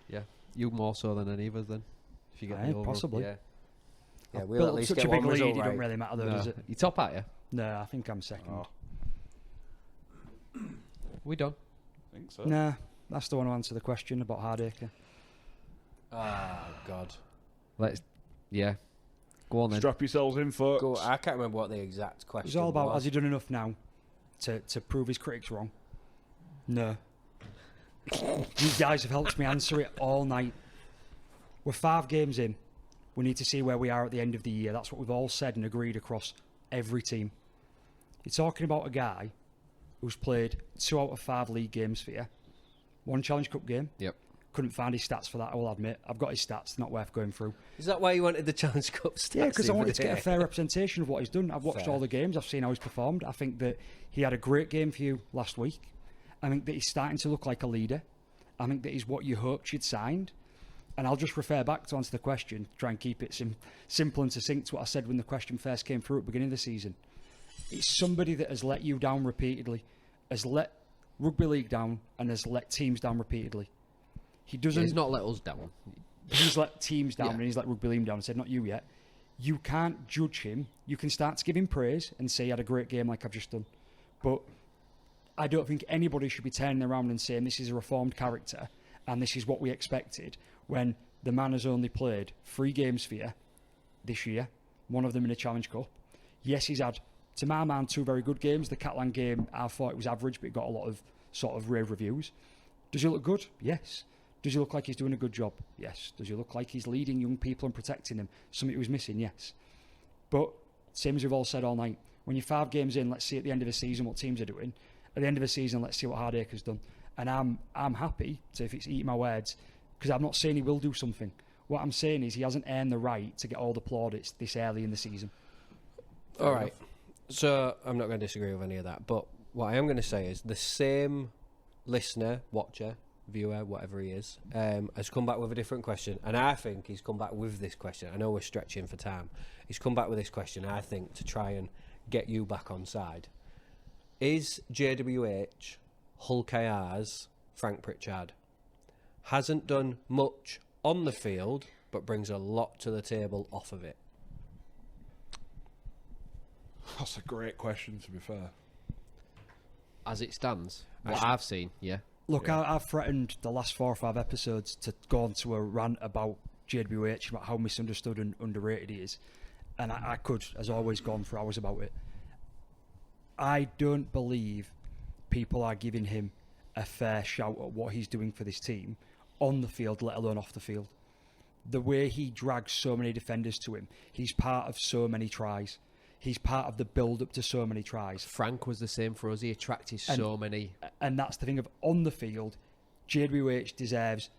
Yeah. You more so than any of us then. If you get Aye, the overall. possibly. Yeah. Yeah, I've we'll built at least such get a big one lead, result it right. doesn't really matter though, No. does it? You top at you? No, I think I'm second. Oh, We done. I think so. Nah, that's the one to answer the question about Hardacre. Oh, God. Yeah. Go on then. Strap yourselves in, folks. Go, I can't remember what the exact question It's all about, was. has he done enough now to prove his critics wrong? No. You guys have helped me answer it all night. We're 5 games in. We need to see where we are at the end of the year. That's what we've all said and agreed across every team. You're talking about a guy who's played 2 out of 5 league games for you, 1 Challenge Cup game. Yep. Couldn't find his stats for that, I will admit. I've got his stats, not worth going through. Is that why you wanted the Challenge Cup stats? Yeah, because I in wanted for to get a fair representation of what he's done. I've watched Fair. all the games. I've seen how he's performed. I think that he had a great game for you last week. I think that he's starting to look like a leader. I think that he's what you hoped you'd signed. And I'll just refer back to answer the question, try and keep it simple and succinct to what I said when the question first came through at the beginning of the season. It's somebody that has let you down repeatedly, has let rugby league down, and has let teams down repeatedly. He doesn't. He's not let us down. He's let teams down Yeah. and he's let rugby league down. I said, not you yet. You can't judge him. You can start to give him praise and say he had a great game like I've just done. But I don't think anybody should be turning around and saying this is a reformed character and this is what we expected when the man has only played 3 games for you this year, one of them in a Challenge Cup. Yes, he's had, to my mind, 2 very good games. The Catalan game, I thought it was average, but it got a lot of sort of rave reviews. Does he look good? Yes. Does he look like he's doing a good job? Yes. Does he look like he's leading young people and protecting them? Something he was missing? Yes. But, same as we've all said all night, when you're 5 games in, let's see at the end of the season what teams are doing. At the end of the season, let's see what Hardacre's done. And I'm happy, so if it's eating my words, because I'm not saying he will do something. What I'm saying is he hasn't earned the right to get all the plaudits this early in the season. All right. So I'm not going to disagree with any of that. But what I am going to say is the same listener, watcher, viewer, whatever he is, has come back with a different question. And I think he's come back with this question. I know we're stretching for time. He's come back with this question, I think, to try and get you back on side. Is JWH Hull KR's Frank Pritchard? Hasn't done much on the field, but brings a lot to the table off of it. That's a great question, to be fair. As it stands, what I've seen, yeah. Look, Yeah. I've threatened the last 4 or 5 episodes to go on to a rant about JWH, about how misunderstood and underrated he is. And I could, as always, go on for hours about it. I don't believe people are giving him a fair shout at what he's doing for this team on the field, let alone off the field. The way he drags so many defenders to him, he's part of so many tries. He's part of the build-up to so many tries. Frank was the same for us. He attracted so many. And that's the thing of on the field, JWH deserves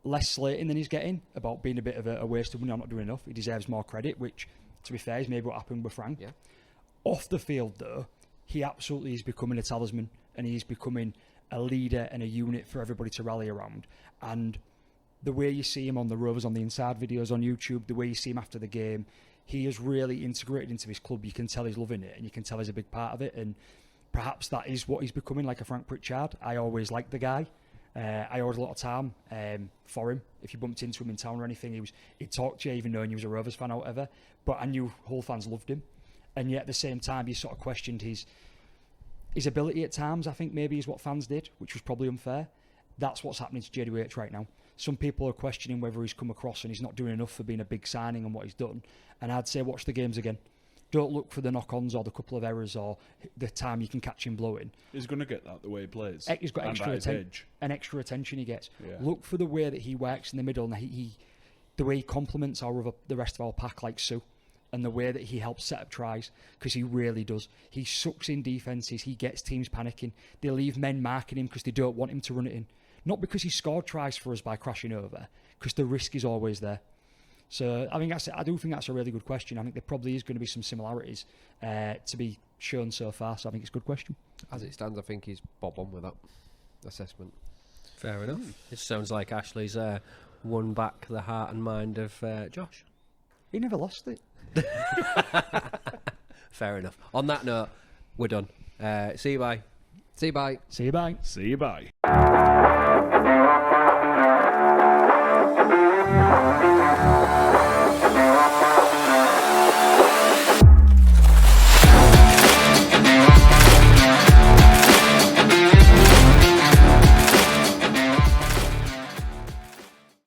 less slating than he's getting about being a bit of a waste of money. I'm not doing enough. He deserves more credit, which, to be fair, is maybe what happened with Frank. Yeah. Off the field, though, he absolutely is becoming a talisman and he's becoming a leader and a unit for everybody to rally around. And the way you see him on the Rovers on the Inside videos on YouTube, the way you see him after the game, he has really integrated into his club. You can tell he's loving it and you can tell he's a big part of it. And perhaps that is what he's becoming, like a Frank Pritchard. I always liked the guy. I owed a lot of time for him. If you bumped into him in town or anything, he'd talk to you even knowing he was a Rovers fan or whatever. But I knew Hull fans loved him. And yet at the same time, you sort of questioned his ability at times, I think maybe is what fans did, which was probably unfair. That's what's happening to JWH right now. Some people are questioning whether he's come across and he's not doing enough for being a big signing and what he's done. And I'd say watch the games again. Don't look for the knock-ons or the couple of errors or the time you can catch him blowing. He's going to get that the way he plays. He's got And extra at his age. an extra attention he gets. Yeah. Look for the way that he works in the middle and the way he complements the rest of our pack like Sue. And the way that he helps set up tries, because he really does. He sucks in defences, he gets teams panicking. They leave men marking him because they don't want him to run it in. Not because he scored tries for us by crashing over, because the risk is always there. So I do think that's a really good question. I think there probably is going to be some similarities to be shown so far, so I think it's a good question. As it stands, I think he's bob on with that assessment. Fair enough. It sounds like Ashley's won back the heart and mind of Josh. He never lost it. Fair enough. On that note, we're done. See you bye. See you, bye. See you, bye. See you, bye.